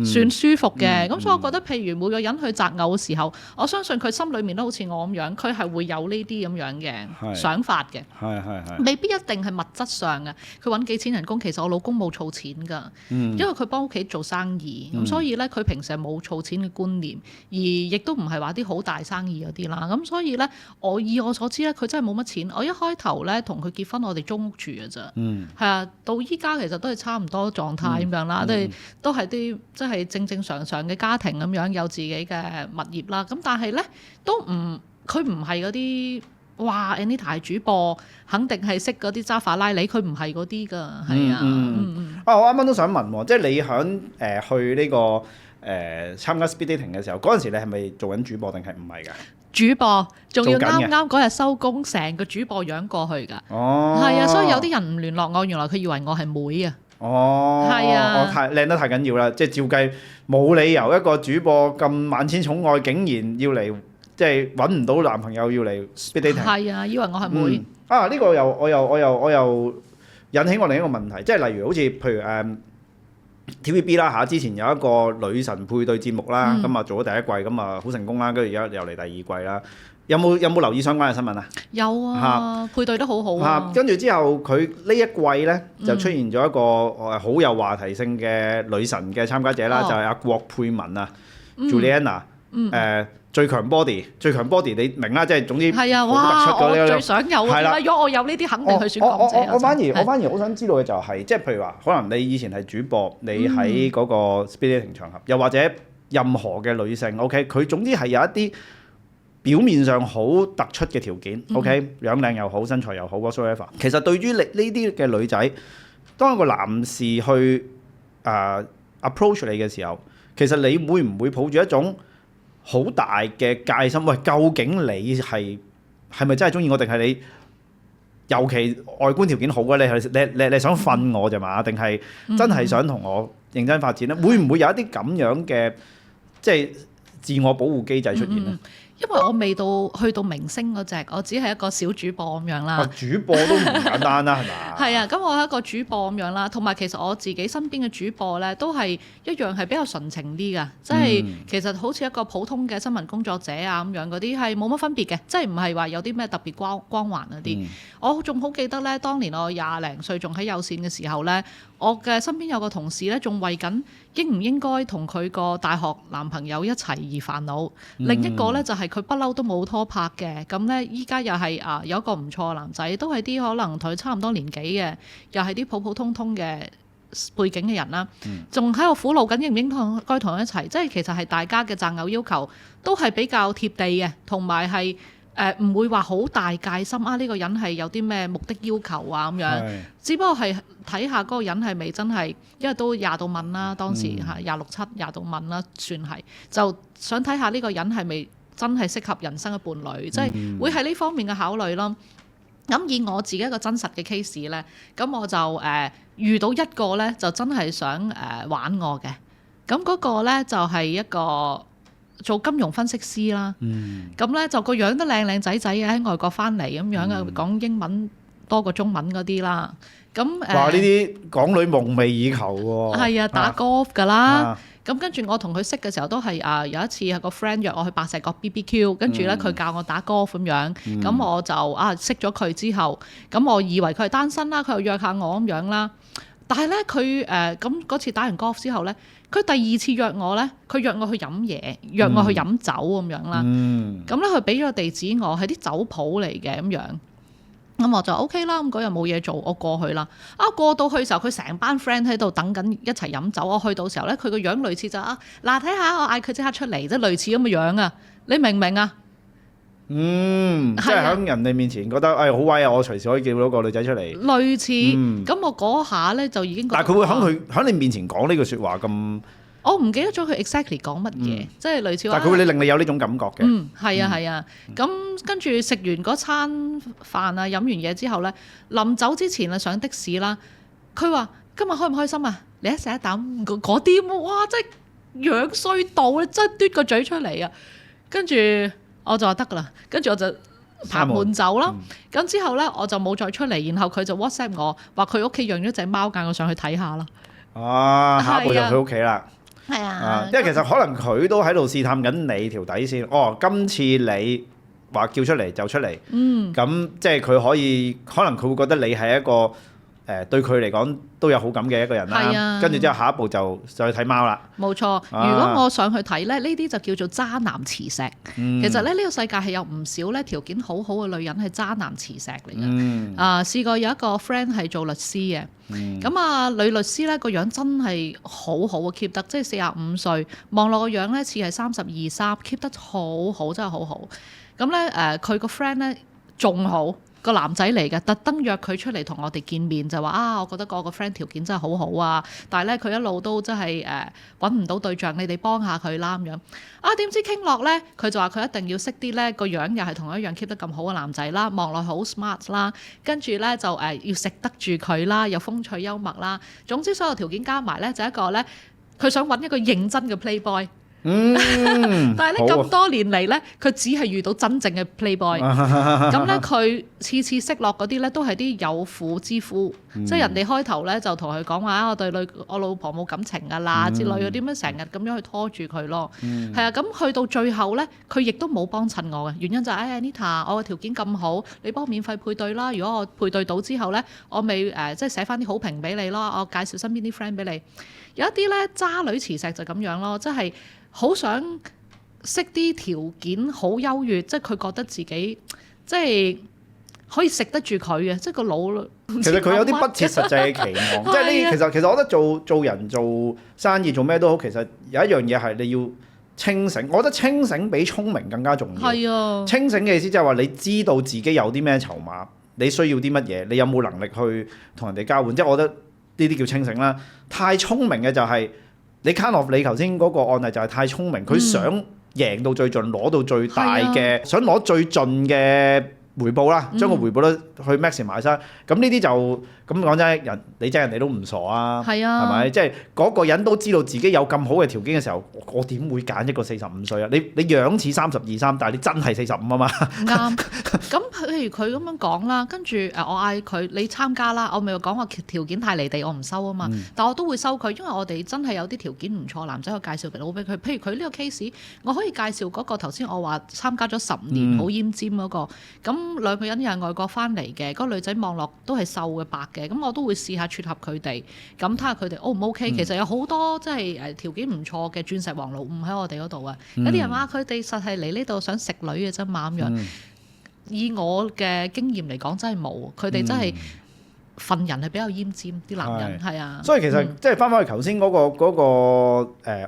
算舒服嘅，咁所以我覺得譬如每個人去擇偶嘅時候，我相信佢心裏面都好似我咁樣，佢係會有呢啲咁樣嘅想法嘅，未必一定係物質上嘅，佢揾幾錢人工，其實我老公冇儲錢㗎，因為佢幫屋企做生意，咁所以咧佢平時係冇儲錢嘅觀念，而亦都唔係話啲好大生意嗰啲啦，咁所以咧，以我所知咧，佢真係冇乜錢。我一開頭咧同佢結婚，我哋租屋住嘅咋，係啊，到依家其實都係差唔多狀態咁樣啦，都係啲即係正正常常嘅家庭咁樣，有自己嘅物業啦。咁但係咧都唔佢唔係嗰啲。哇 Anita 係主播，肯定係識嗰啲揸法拉利，佢唔係嗰啲㗎，係啊。我啱啱都想問喎，即係你響去呢個參加 speed dating 嘅時候，嗰陣時你係咪做緊主播定係唔係㗎？主播仲要做緊嘅啱啱嗰日收工，成個主播樣過去㗎。哦，係啊，所以有啲人唔聯絡我，原來佢以為我係妹啊。哦，係啊我太靚得太緊要啦，即係照計冇理由一個主播咁萬千寵愛，竟然要嚟。即係揾唔到男朋友要嚟 speed dating。係啊，以為我係妹。呢個我又引起我另一個問題，即係例如好似譬如TVB 啦嚇，之前有一個女神配對節目啦，咁啊做咗第一季，咁啊好成功啦，跟住而家又嚟第二季啦。有冇留意相關嘅新聞啊？有啊，配對得好好啊。跟住之後佢呢一季咧就出現咗一個好有話題性嘅女神嘅參加者啦，就係阿郭佩文啊 ，Juliana，最強 body， 你明啦，即係總之係啊，哇！我最想有啊，如果我有呢啲，肯定去選港姐。我反而好想知道嘅就係，即係譬如話，可能你以前係主播，你喺嗰個 speed dating 場合，又或者任何嘅女性 ，OK， 佢總之係有一啲表面上好突出嘅條件 ，OK， 樣靚又好，身材又好 whatsoever。其實對於你呢啲嘅女仔，當一個男士去approach 你嘅時候，其實你會唔會抱住一種好大嘅戒心？喂，究竟你係咪真係中意我，定係你尤其外觀條件好嘅？你想瞓我啫嘛？定係真係想同我認真發展咧？會唔會有一啲咁樣嘅即係自我保護機制出現咧？因為我未去到明星嗰隻，我只係一個小主播咁樣啦。主播都唔簡單啦，係嘛？係啊，咁我係一個主播咁樣啦，同埋其實我自己身邊嘅主播咧，都係一樣係比較純情啲㗎，即係其實好似一個普通嘅新聞工作者啊咁樣嗰啲係冇乜分別嘅，即係唔係話有啲咩特別光環嗰啲。我仲好記得咧，當年我20零歲仲喺有線嘅時候咧，我嘅身邊有個同事咧，仲為緊應唔應該同佢個大學男朋友一齊而煩惱。另一個咧就係佢不嬲都冇拖拍嘅，咁咧依家又係有一個唔錯嘅男仔，都係啲可能同佢差唔多年紀嘅，又係啲普普通通嘅背景嘅人啦，仲喺度苦惱緊應唔應該同佢一齊。即係其實係大家嘅擇偶要求都係比較貼地嘅，同埋係唔會話好大戒心呢個人係有啲咩目的要求啊咁樣。只不過係睇下嗰個人係咪真係，因為都20度問啦，當時係26、7、20度問啦，算係就想睇下呢個人係咪真係適合人生嘅伴侶，即係會係呢方面嘅考慮咯。咁以我自己一個真實嘅 case 咧，咁我就遇到一個咧就真係想玩我嘅，咁嗰個咧就係一個做金融分析師啦。咁咧就個樣都靚靚仔仔嘅，喺外國翻嚟咁樣嘅，講英文多過中文嗰啲啦。咁哇！呢啲港女夢寐以求喎。係啊，打 golf 㗎啦。咁跟住我同佢識嘅時候都係有一次係個 friend 約我去白石角 BBQ，跟住咧佢教我打 golf 咁樣，咁我就識咗佢之後，咁我以為佢係單身啦，佢又約下我咁樣啦。但係咧佢咁嗰次打完 golf 之後咧，佢第二次約我咧，佢約我去飲嘢，約我去飲酒咁樣啦。咁咧佢俾咗個地址我，係啲酒鋪嚟嘅咁樣。咁我就 OK 啦，咁嗰日冇嘢做，我過去啦。過到去嘅時候，佢成班 friend 喺度等緊一齊飲酒。我去到時候咧，佢個樣類似就嗱睇下，我嗌佢即刻出嚟，即係類似咁嘅樣啊！你明唔明啊？即係喺人哋面前覺得好威啊！我隨時可以叫到個女仔出嚟。類似咁，我嗰下咧就已經。但係佢會喺你面前講呢句説話咁。我唔記得咗佢 exactly 講乜嘢，即係類似話。但係佢會令你有呢種感覺嘅。係啊。咁跟住食完嗰餐飯啊，飲完嘢之後咧，臨走之前啊上的士啦，佢話今日開唔開心啊？你一食一啖嗰啲，哇！真係樣衰到咧，真係嘟個嘴出嚟啊！跟住我就話得㗎啦，跟住我就拍門走啦。咁之後咧我就冇再出嚟，然後佢就 WhatsApp 我話佢屋企養咗隻貓，嗌我上去睇下啦。下一步就佢屋企啦。係啊，因為其實可能佢都喺度試探緊你條底線。今次你話叫出嚟就出嚟，咁即係佢可能佢會覺得你係一個對佢嚟講都有好感嘅一個人啦。跟住之後下一步就去睇貓啦。冇錯，如果我上去睇咧，呢啲就叫做渣男磁石。其實咧呢個世界係有唔少咧條件好好嘅女人係渣男磁石嚟嘅。試過有一個 friend 係做律師嘅。咁女律師咧個樣真係好好啊 keep 得，即係45歲，望落個樣咧似係32、3，keep 得好好，真係好好。咁咧佢個 friend 咧仲好。個男仔嚟嘅，特登約佢出嚟同我哋見面，就話啊，我覺得個 friend 條件真係好好啊，但係咧佢一路都真係揾唔到對象，你哋幫下佢啦咁樣。啊點知傾落咧，佢就話佢一定要識啲咧個樣又係同一樣 keep 得咁好嘅男仔啦，望落好 smart 啦，跟住咧就要食得住佢啦，又風趣幽默啦，總之所有條件加埋咧就一個咧，佢想揾一個認真嘅 playboy。但係咧咁多年嚟咧，佢只係遇到真正嘅 playboy。咁咧佢次次識落嗰啲咧，都係啲有婦之夫，即係人哋開頭咧就同佢講話我對我老婆冇感情㗎啦之類嗰啲，咁成日咁樣去拖住佢咯。係啊，咁去到最後咧，佢亦都冇幫襯我嘅原因就係Anita，我嘅條件咁好，你幫我免費配對啦。如果我配對到之後咧，我咪即係寫翻啲好評俾你咯，我介紹身邊啲 friend 俾你。有一啲咧渣女磁石就咁樣咯，即係。好想識啲條件好優越，即係佢覺得自己即係可以食得住佢嘅，即係個腦。其實佢有啲不切實際嘅期望，即係呢其實我覺得做人做生意做咩都好，其實有一樣嘢係你要清醒。我覺得清醒比聰明更加重要。係啊，清醒嘅意思即係話你知道自己有啲咩籌碼，你需要啲乜嘢，你有冇能力去同人哋交換。即係我覺得呢啲叫清醒啦。太聰明嘅就係。你 kind of 你頭先嗰個案例就係太聰明，佢想贏到最盡，攞到最大嘅，想攞最盡嘅回報啦，將個回報率去 maximize 晒。咁呢啲就咁講真，你真係人哋都唔傻啊，係咪？即係嗰個人都知道自己有咁好嘅條件嘅時候，我點會揀一個45歲啊？你樣似32、3，但係你真係45啊嘛。啱。咁譬如佢咁樣講啦，跟住我嗌佢你參加啦，我咪講話條件太離地，我唔收啊嘛。但我都會收佢，因為我哋真係有啲條件唔錯，男仔我介紹俾佢。譬如佢呢個 case，我可以介紹嗰個頭先我話參加咗10年好奄尖嗰個，咁兩個人又係外國翻嚟嘅，嗰個女仔望落都係瘦嘅白嘅，咁我都會試下撮合佢哋，咁睇下佢哋 O 唔 OK。其實有好多即係條件唔錯嘅鑽石王老五喺我哋嗰度啊。有啲人話佢哋實係嚟呢度想食女嘅啫嘛咁樣。以我嘅經驗嚟講，真係冇，佢哋真係份人係比較奄尖啲男人，係啊。所以其實即係翻返去頭先嗰個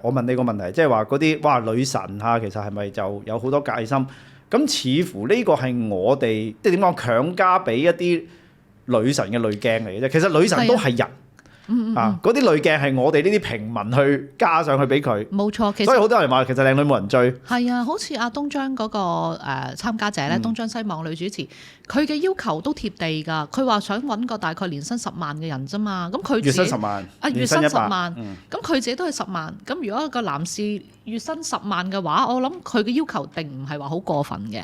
我問你個問題，即係話嗰啲哇女神嚇，其實係咪就有好多戒心？咁似乎呢個係我哋即係點講強加俾一啲女神嘅濾鏡嚟嘅啫。其實女神都係人。嗰啲濾鏡係我哋呢啲平民去加上去俾佢，冇錯。所以好多人話其實靚女冇人追。係啊，好似阿東張嗰個參加者咧，東張西望女主持，佢嘅要求都貼地㗎。佢話想揾個大概年薪10萬嘅人啫嘛。咁佢月薪10萬，月薪10萬。咁佢自己都係10萬。咁如果個男士月薪10萬嘅話，我諗佢嘅要求並唔係話好過分嘅。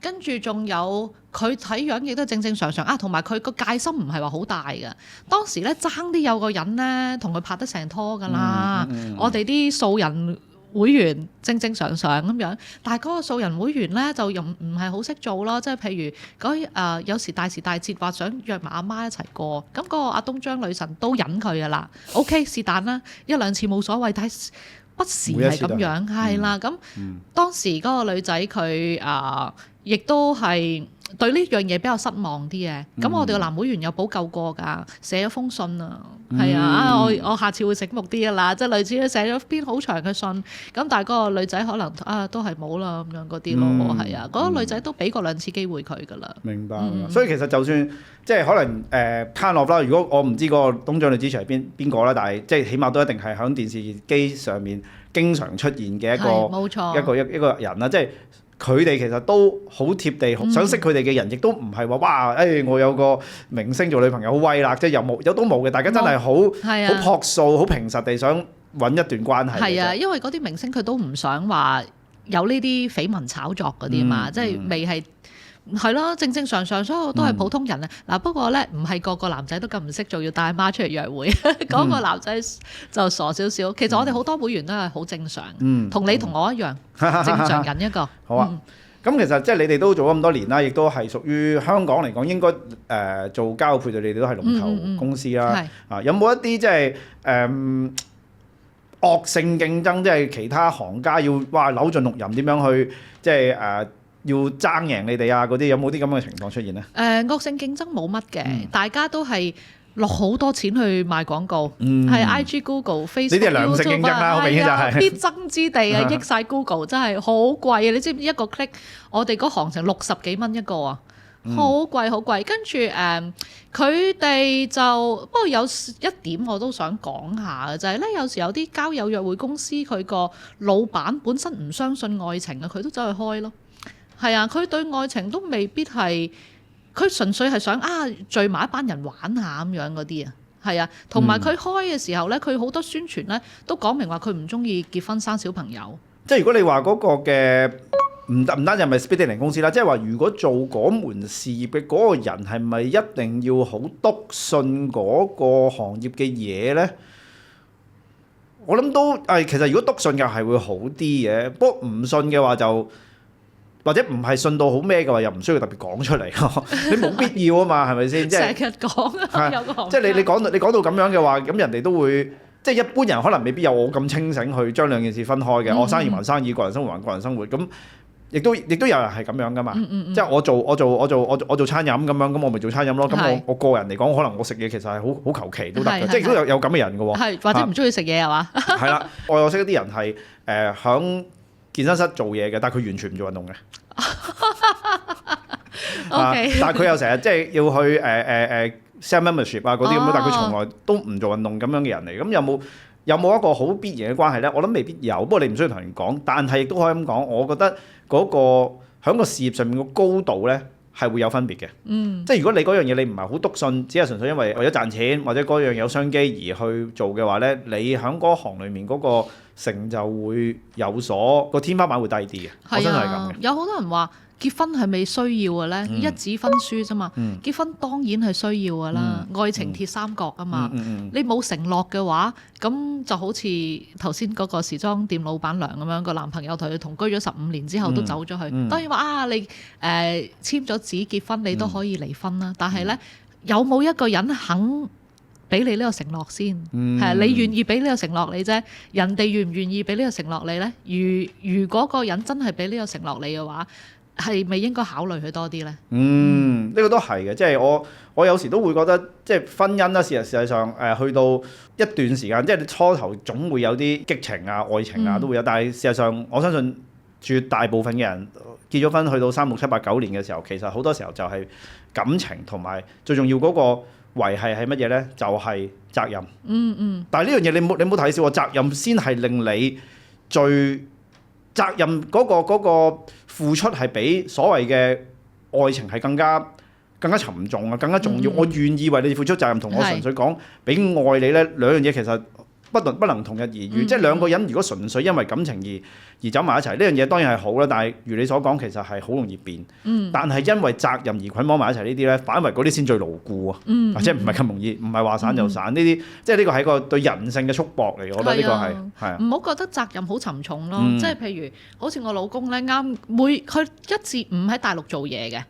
跟住仲有佢睇樣亦都正正常常啊，同埋佢個戒心唔係話好大嘅。當時咧爭啲有個人咧同佢拍得成拖㗎啦。我哋啲素人會員正正常常咁樣，但係嗰個素人會員咧就又唔係好識做咯。即係譬如嗰有時大時大節話想約埋阿媽一齊過，咁嗰個阿東張女神都忍佢㗎啦。OK 是但啦，1、2次冇所謂，但係不時係咁樣係啦。咁當時嗰個女仔佢亦都係對呢樣嘢比較失望啲嘅。咁我哋個男會員有補救過㗎，寫咗封信啊，係啊，我下次會醒目啲㗎啦，即係類似寫咗篇好長嘅信。咁但係嗰個女仔可能都係冇啦咁樣嗰啲咯，係啊，嗰個女仔都俾過2次機會佢㗎啦。明白。所以其實就算即係可能攤落啦，如果我唔知嗰個東張女主持係邊個啦，但係即係起碼都一定係喺電視機上面經常出現嘅一個人啦，即係。佢哋其實都好貼地，想識佢哋嘅人，亦都唔係話哇，我有個明星做女朋友好威啦，即係有都冇嘅，大家真係好樸素、好平實地想揾一段關係。係啊，因為嗰啲明星佢都唔想話有呢啲緋聞炒作嗰啲嘛，即係未係。係咯，正正常常，所有都係普通人啊！嗱，不過咧，唔係個個男仔都咁唔識做，要帶阿媽出嚟約會。嗰個男仔就傻少少。其實我哋好多會員都係好正常，同你同我一樣，正常人一個。好啊，咁其實即係你哋都做咗咁多年啦，亦都係屬於香港嚟講應該做交友配對，你哋都係龍頭公司啦。有冇一啲即係惡性競爭，即係其他行家要哇扭盡六壬點樣去即係要爭贏你哋啊嗰啲，有冇啲咁嘅情況出現呢？惡性競爭冇乜嘅，大家都係落好多錢去賣廣告，係 IG、Google、Facebook、呢啲係良性競爭啦，好明顯就係必爭之地啊！益晒 Google 真係好貴啊！你知唔知一個 click 我哋嗰行成60幾蚊一個啊？好貴好貴，跟住佢哋就不過有一點我都想講下嘅就係咧，有時有啲交友約會公司佢個老闆本身唔相信愛情啊，佢都走去開咯。係啊，佢對愛情都未必係，佢純粹係想聚埋一班人玩下咁樣嗰啲啊。係啊，同埋佢開嘅時候咧，佢好多宣傳咧都講明話佢唔中意結婚生小朋友。即係如果你話嗰個嘅。唔單止係咪 speed dating 公司啦，即係話如果做嗰門事業嘅嗰個人係咪一定要好篤信嗰個行業嘅嘢咧？我諗都其實如果篤信嘅係會好啲嘅，不過唔信嘅話就或者唔係信到好咩嘅話，又唔需要特別講出嚟咯。你冇必要啊嘛，係咪先？即係成日講有個行，即係你講到咁樣嘅話，咁人哋都會。即係一般人可能未必有我咁清醒去將兩件事分開嘅。我生意還生意，個人生活還個人生活。咁亦都有人係咁樣噶嘛。即係我做餐飲咁樣，咁我咪做餐飲咯。咁我個人嚟講，可能我食嘢其實係好求其都得嘅。即係都有咁嘅人嘅喎。係或者唔中意食嘢係嘛？係啦，我有識一啲人係響健身室做嘢嘅，但係佢完全唔做運動嘅。OK，但係佢又成日即係要去sell membership 啊嗰啲咁，但係佢從來都唔做運動咁樣嘅人嚟。咁有冇一個好必然嘅關係咧？我諗未必有，不過你唔需要同人講。但係亦都可以咁講，我覺得嗰個喺個事業上面個高度咧係會有分別嘅。即係如果你嗰樣嘢你唔係好篤信，只係純粹因為咗賺錢或者嗰樣有商機而去做嘅話咧，你喺嗰行裡面嗰個成就會有所個天花板會低啲嘅。我真係咁嘅。有好多人話。結婚係咪需要嘅咧？一紙婚書啫嘛。結婚當然係需要㗎啦。愛情鐵三角啊嘛。你冇承諾嘅話，咁就好似頭先嗰個時裝店老闆娘咁樣，個男朋友同佢同居咗15年之後都走咗去。當然話你簽咗紙結婚，你都可以離婚啦。但係咧，有冇一個人肯俾你呢個承諾先？係你願意俾呢個承諾你啫。人哋願唔願意俾呢個承諾你咧？如果個人真係俾呢個承諾你嘅話，係咪應該考慮佢多啲咧？呢個都係嘅，即係我有時都會覺得，即係婚姻啦，事實上去到一段時間，即係你初頭總會有啲激情啊、愛情啊都會有，但係事實上我相信絕大部分嘅人結咗婚去到3、6、7、8、9年嘅時候，其實好多時候就係感情同埋最重要嗰個維繫係乜嘢咧？就係責任。但係呢樣嘢你冇睇少喎，責任先係令你最責任嗰個付出係比所謂嘅愛情係更加沉重啊，更加重要。我願意為你付出責任，同我純粹講俾愛你咧，兩樣嘢其實不能同日而語。即係兩個人如果純粹因為感情而走埋一齊，呢樣嘢當然係好啦。但係如你所講，其實係好容易變。但係因為責任而捆綁埋一齊呢啲咧，反為嗰啲先最牢固啊。或者唔係咁容易，唔係話散就散呢啲。即係呢個係個對人性嘅束縛嚟，我覺得呢個係唔好覺得責任好沉重咯。即係譬如好似我老公咧，佢1至5喺大陸做嘢嘅。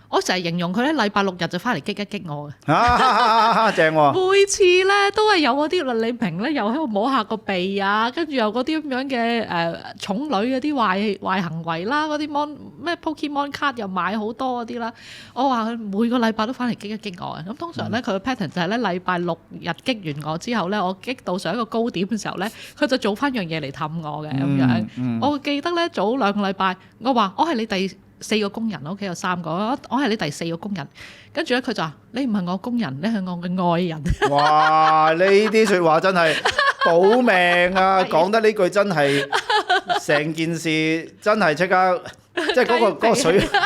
我成日形容佢咧，禮拜6日就翻嚟激一激我嘅，正喎！每次咧都係有嗰啲倫理評咧，又喺度摸下個鼻啊，跟住又嗰啲咁樣嘅寵女嗰啲壞行為啦，嗰啲咩 Pokemon 卡又買好多嗰啲啦。我話佢每個禮拜都翻嚟激一激我嘅。咁通常咧佢嘅 pattern 就係咧，禮拜6日激完我之後咧，我激到上一個高點嘅時候咧，佢就做翻樣嘢嚟氹我嘅咁樣。我記得咧早2個禮拜，我話我係你第4個工人，屋企有3個，我係你第4個工人。跟住咧，佢就話：你唔係我工人，你係我嘅愛人。哇！呢啲説話真係保命啊！講得呢句真係成件事真係即刻，即係嗰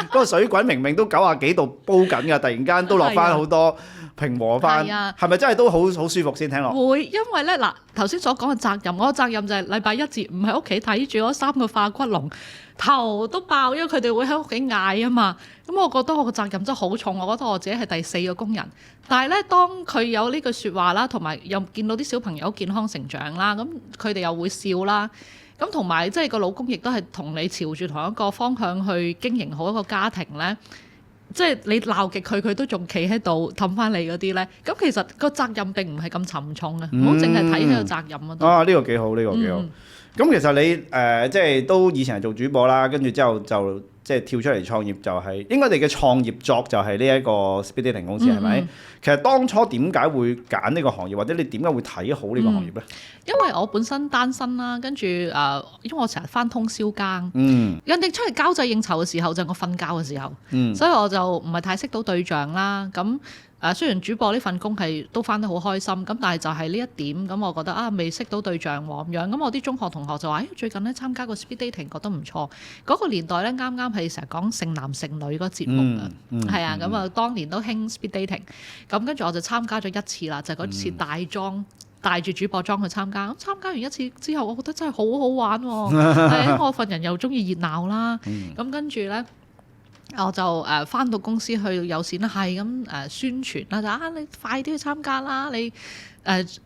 個水滾明明都90幾度煲緊㗎，突然間都落翻好多。平和翻，係咪真係都好舒服先聽落？會，因為咧嗱，頭先所講嘅責任，我嘅責任就係禮拜1至5喺屋企睇住嗰3個化骨龍，頭都爆，因為佢哋會喺屋企嗌啊嘛。咁我覺得我嘅責任真係好重，我覺得我自己係第4個工人。但係咧，當佢有呢句説話啦，同埋又見到啲小朋友健康成長啦，咁佢哋又會笑啦。咁同埋即係個老公亦都係同你朝住同一個方向去經營好一個家庭咧。即係你鬧極佢都仲企喺度氹翻你嗰啲咧，咁其實個責任並唔係咁沉重嘅，唔好淨係睇佢個責任啊。呢個幾好，呢個幾好。咁其實你即係都以前係做主播啦，跟住之後就即係跳出嚟創業就係、應該你嘅創業作就係呢一個 speed dating 公司係咪？其實當初點解會揀呢個行業，或者你點解會睇好呢個行業咧？因為我本身單身啦，跟住因為我成日返通宵更，人哋出嚟交際應酬嘅時候就係我瞓覺嘅時候，所以我就唔係太識到對象啦。咁雖然主播呢份工係都返得好開心，咁但係就係呢一點咁，我覺得未識到對象喎咁樣。咁我啲中學同學就話：最近咧參加個 speed dating 覺得唔錯。嗰個年代咧啱啱係成日講剩男剩女嗰個節目啊，係啊，咁當年都興 speed dating。咁跟住我就參加咗一次啦，就係嗰次大裝。帶住主播裝去參加，咁參加完一次之後，我覺得真係好好玩喎！我份人又中意熱鬧啦，咁跟住咧，我就返到公司去有線啦，係咁宣傳啦，就你快啲去參加啦，你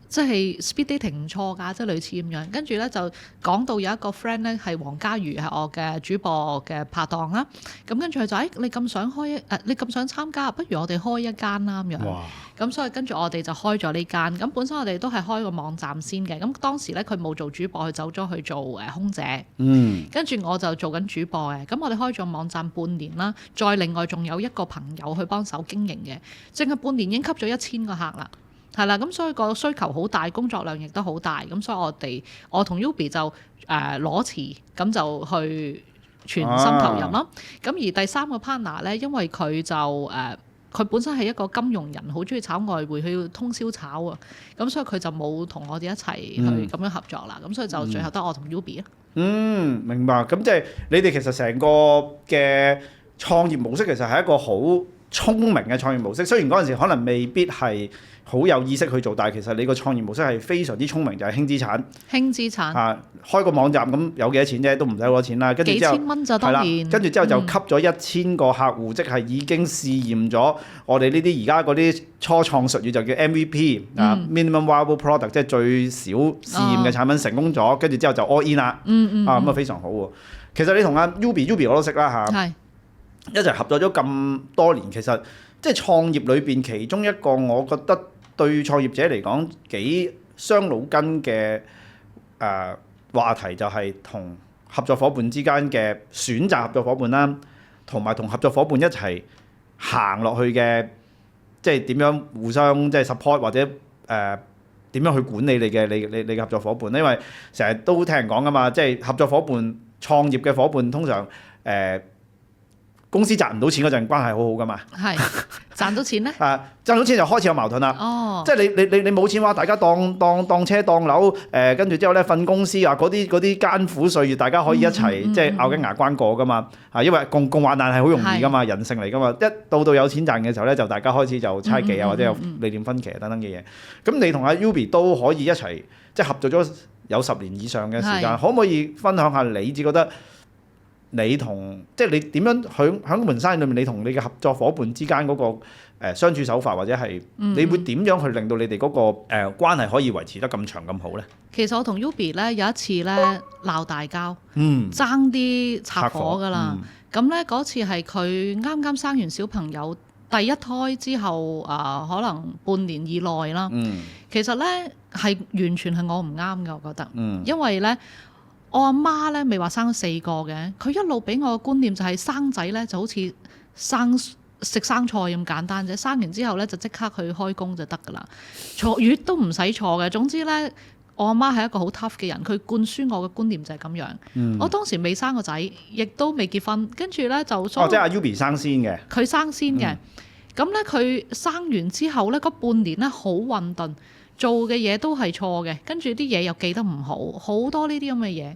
即係 speed dating 唔錯㗎，即係類似咁樣。跟住咧就講到有一個 friend 咧係黃嘉瑜係我嘅主播嘅拍檔啦，咁跟住佢就你咁想你咁想參加，不如我哋開一間啦咁樣。咁所以跟住我哋就開咗呢間。咁本身我哋都係開個網站先嘅。咁當時咧佢冇做主播，佢走咗去做空姐。跟住我就做緊主播嘅。咁我哋開咗網站半年啦，再另外仲有一個朋友去幫手經營嘅，淨係半年已經吸咗1000個客啦。係啦，咁所以個需求好大，工作量亦都好大。咁所以我同 Yubi 就攞辭，咁就去全心投入咯。咁而第三個 partner 咧，因為佢就佢本身係一個金融人，好中意炒外匯，佢要通宵炒啊。咁所以佢就冇同我哋一齊去咁樣合作啦。咁所以就最後得我同 Yubi 啊。明白。咁即係你哋其實成個嘅創業模式其實係一個好聰明嘅創業模式。雖然嗰陣時可能未必係好有意識去做，但係其實你個創業模式係非常之聰明，就係輕資產。輕資產開個網站咁有幾多錢啫？都唔使好多錢啦。跟住之後幾千蚊就當然。跟住之後就吸咗1000個客戶，即係已經試驗咗我哋呢啲而家嗰啲初創術語就叫 MVP minimum viable product， 即係最少試驗嘅產品成功咗，跟住之後就 all in 啦。咁啊非常好喎。其實你同阿 Yubi 我都識啦嚇，一齊合作咗咁多年，其實即係創業裏邊其中一個我覺得對創業者嚟講幾傷腦筋嘅話題，就係同合作伙伴之間嘅選擇合作伙伴啦，同埋同合作伙伴一齊行落去嘅，即係點樣互相即係 support 或者點樣去管理你嘅合作伙伴咧？因為成日都聽人講噶嘛，即係合作伙伴創業嘅伙伴通常公司賺唔到錢嗰陣關係好好噶嘛，係賺到錢咧？賺到錢就開始有矛盾啦。即係你冇錢話，大家當車當樓跟住之後咧瞓公司啊，嗰啲艱苦歲月，大家可以一齊即係咬緊牙關過噶嘛。因為共患難係好容易噶嘛，人性嚟噶嘛。一到有錢賺嘅時候咧，就大家開始就猜忌啊，或者有理念分歧等等嘅嘢。咁你同阿 Yubi 都可以一齊即係合作咗有10年以上嘅時間，可唔可以分享下你自覺得？你同即係你點樣喺門生意裏面，你同你嘅合作伙伴之間嗰個相處手法，或者係你會點樣去令到你哋嗰個關係可以維持得咁長咁好咧？其實我同 Yubi 咧有一次咧鬧大交，爭啲拆火㗎啦。咁咧嗰次係佢啱啱生完小朋友第一胎之後可能半年以內啦。其實咧係完全係我唔啱嘅，我覺得，因為咧。我阿媽咧未話生咗4個嘅，佢一路俾我嘅觀念就係生仔咧就好似食生菜咁簡單啫，生完之後咧就即刻去開工就得㗎啦，坐月都唔使坐嘅。總之咧，我阿媽係一個好 tough 嘅人，佢灌輸我嘅觀念就係咁樣。我當時未生個仔，亦都未結婚，跟住咧就即係阿 Yubi 生先嘅，佢生先嘅。咁咧佢生完之後咧嗰半年咧好混沌。做嘅嘢都係錯嘅，跟住啲嘢又記得唔好，好多呢啲咁嘅嘢。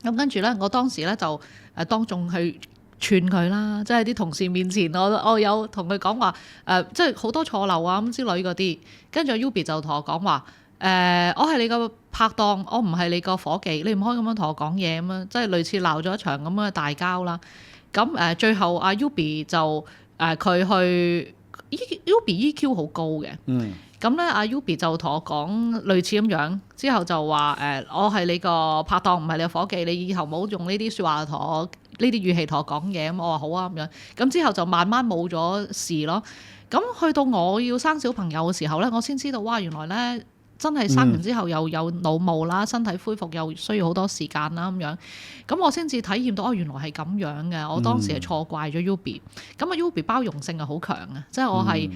咁跟住咧，我當時咧就當眾去串佢啦，即係啲同事面前，我有同佢講話即係好多錯漏啊咁之類嗰啲。跟住 Yubi 就同我講話我係你個拍檔，我唔係你個伙計，你唔可以咁樣同我講嘢咁樣，即係類似鬧咗一場咁樣嘅大交啦。咁最後阿 Yubi 就佢去 Yubi EQ 好高嘅。咁咧，阿 Yubi 就同我講類似咁樣，之後就話我係你個拍檔，唔係你個伙計，你以後唔好用呢啲説話同我呢啲語氣同我講嘢。咁我話好啊咁樣。咁之後就慢慢冇咗事咯。咁去到我要生小朋友嘅時候咧，我先知道哇，原來咧真係生完之後又有腦霧啦，身體恢復又需要好多時間啦咁樣。咁我先至體驗到原來係咁樣嘅。我當時係錯怪咗 Yubi。咁啊 Yubi 包容性係好強嘅，即係我係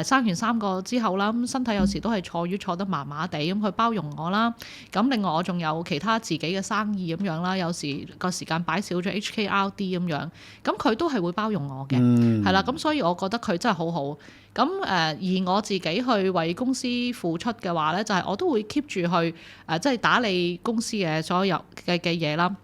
生完3個之後啦，咁身體有時都係坐月坐得麻麻地，咁佢包容我啦。咁另外我仲有其他自己嘅生意咁樣啦，有時個時間擺少咗 HKRD 咁樣，咁佢都係會包容我嘅，係啦。咁所以我覺得佢真係好好。咁而我自己去為公司付出嘅話咧，就係我都會 keep 住去即係打理公司嘅所有嘅嘢啦。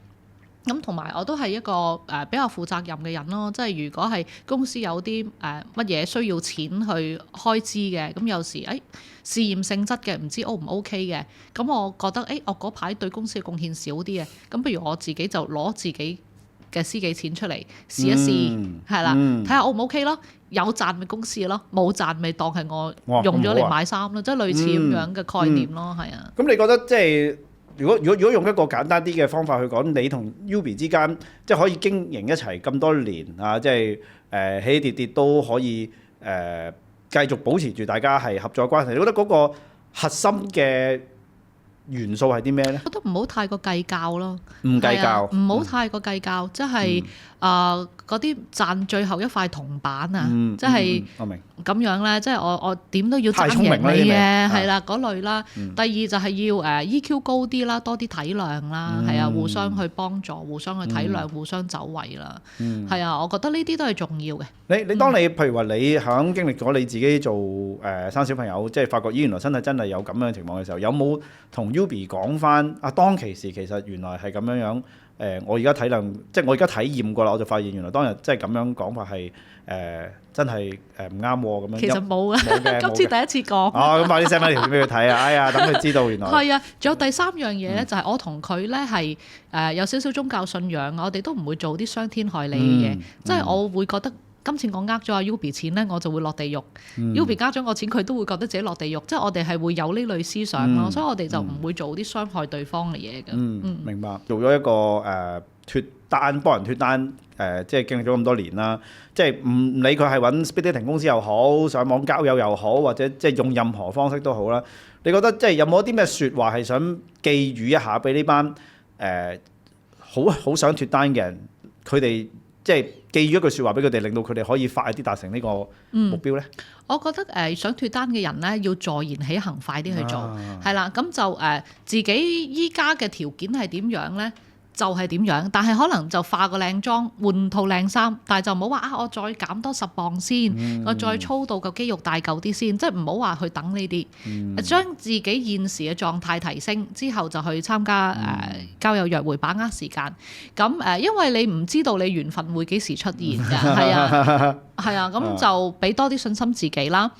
咁同埋我都係一個比較負責任嘅人咯，即係如果係公司有啲乜嘢需要錢去開支嘅，咁有時試驗性質嘅，唔知 O 唔 OK 嘅，咁我覺得我嗰排對公司嘅貢獻少啲嘅，咁不如我自己就攞自己嘅私己錢出嚟試一試，係啦，睇下 O 唔 OK 咯，有賺咪公司咯，冇賺咪當係我用咗嚟買衫咯，即係類似咁樣嘅概念咯，係啊。咁你覺得即係？如果用一個簡單啲嘅方法去講，你同 Yubi 之間即係可以經營一齊咁多年啊，即係起起跌跌都可以繼續保持住大家係合作關係。你覺得嗰個核心嘅元素係啲咩咧？我覺得唔好太過計較咯，唔計較，唔好太過計較，即係嗰啲賺最後一塊銅板啊，即係我明咁樣咧，即係我點都要爭贏你嘅，係啦嗰類啦。第二就係要EQ 高啲啦，多啲體諒啦，係啊，互相去幫助，互相去體諒，互相走位啦，係啊，我覺得呢啲都係重要嘅。你當你譬如話你響經歷咗你自己做生小朋友，即係發覺原來身體真係有咁樣嘅情況嘅時候，有冇同 Yubi 講翻當其時其實原來係咁樣樣？我而家體諒，即係我而家體驗過啦，我就發現原來當日即係咁樣講法係真係唔啱喎咁樣。其實冇嘅，今次第一次講。咁快啲 send 翻條片俾佢睇啊！哎呀，等佢知道原來。係啊，仲有第3樣嘢咧，就係我同佢咧係有少少宗教信仰，我哋都唔會做啲傷天害理嘅嘢，即係我會覺得。今次我呃咗阿 Yubi 錢咧，我就會落地獄。Yubi 呃咗我錢，佢都會覺得自己落地獄。即係我哋係會有呢類思想咯，所以我哋就唔會做啲傷害對方嘅嘢嘅。明白。做咗一個脱單，幫人脱單，即係經歷咗咁多年啦。即係唔理佢係揾 speed dating 公司又好，上網交友又好，或者即係用任何方式都好啦。你覺得即係有冇啲咩説話係想寄語一下俾呢班好想脱單嘅人，佢哋？即係寄予一句説話俾佢哋，令到佢哋可以快啲達成呢個目標咧。我覺得想脱單嘅人咧，要坐言起行，快啲去做，係啦。咁就自己依家嘅條件係點樣咧？就係點樣，但係可能就化個靚妝，換套靚衫，但係就唔好話我再減多10磅先，我再操到個肌肉大嚿啲先，即係唔好話去等呢啲，將自己現時嘅狀態提升之後，就去參加交友約會，把握時間。咁因為你唔知道你緣分會幾時出現㗎，係啊，係啊，咁就俾多啲信心自己啦。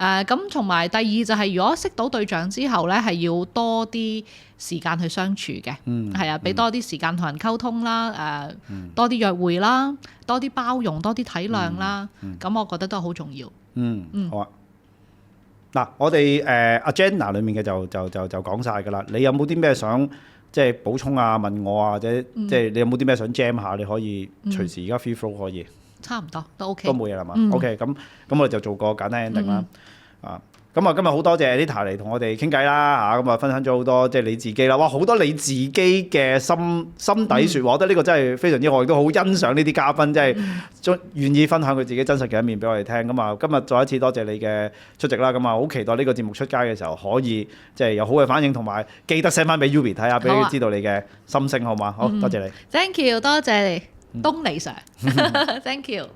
咁同埋第二就係，如果識到對象之後咧，係要多啲時間去相處嘅，係啊，俾多啲時間同人溝通啦，多啲約會啦，多啲包容，多啲體諒啦，咁我覺得都係好重要。好啊。嗱，我哋agenda 裡面嘅就講晒㗎啦。你有冇啲咩想即係補充啊、問我啊，或者即係你有冇啲咩想 jam 下？你可以隨時而家 free flow 可以。差唔多都 OK。都冇嘢啦嘛。OK，咁我哋就做個簡單 ending 啦。咁啊，今日好多謝 Anita 嚟同我哋傾偈啦嚇，咁啊分享咗好多即係你自己啦，哇好多你自己嘅心底説話，我覺得呢個真係非常之好，亦都好欣賞呢啲嘉賓，即係願意分享佢自己真實嘅一面俾我哋聽。咁啊，今日再一次多謝你嘅出席啦，咁啊好期待呢個節目出街嘅時候可以即係有好嘅反應，同埋記得 send 翻俾 Yubi 睇下，俾佢知道你嘅心聲好嘛？好多謝你。Thank you，多謝你，東尼 Sir，Thank you。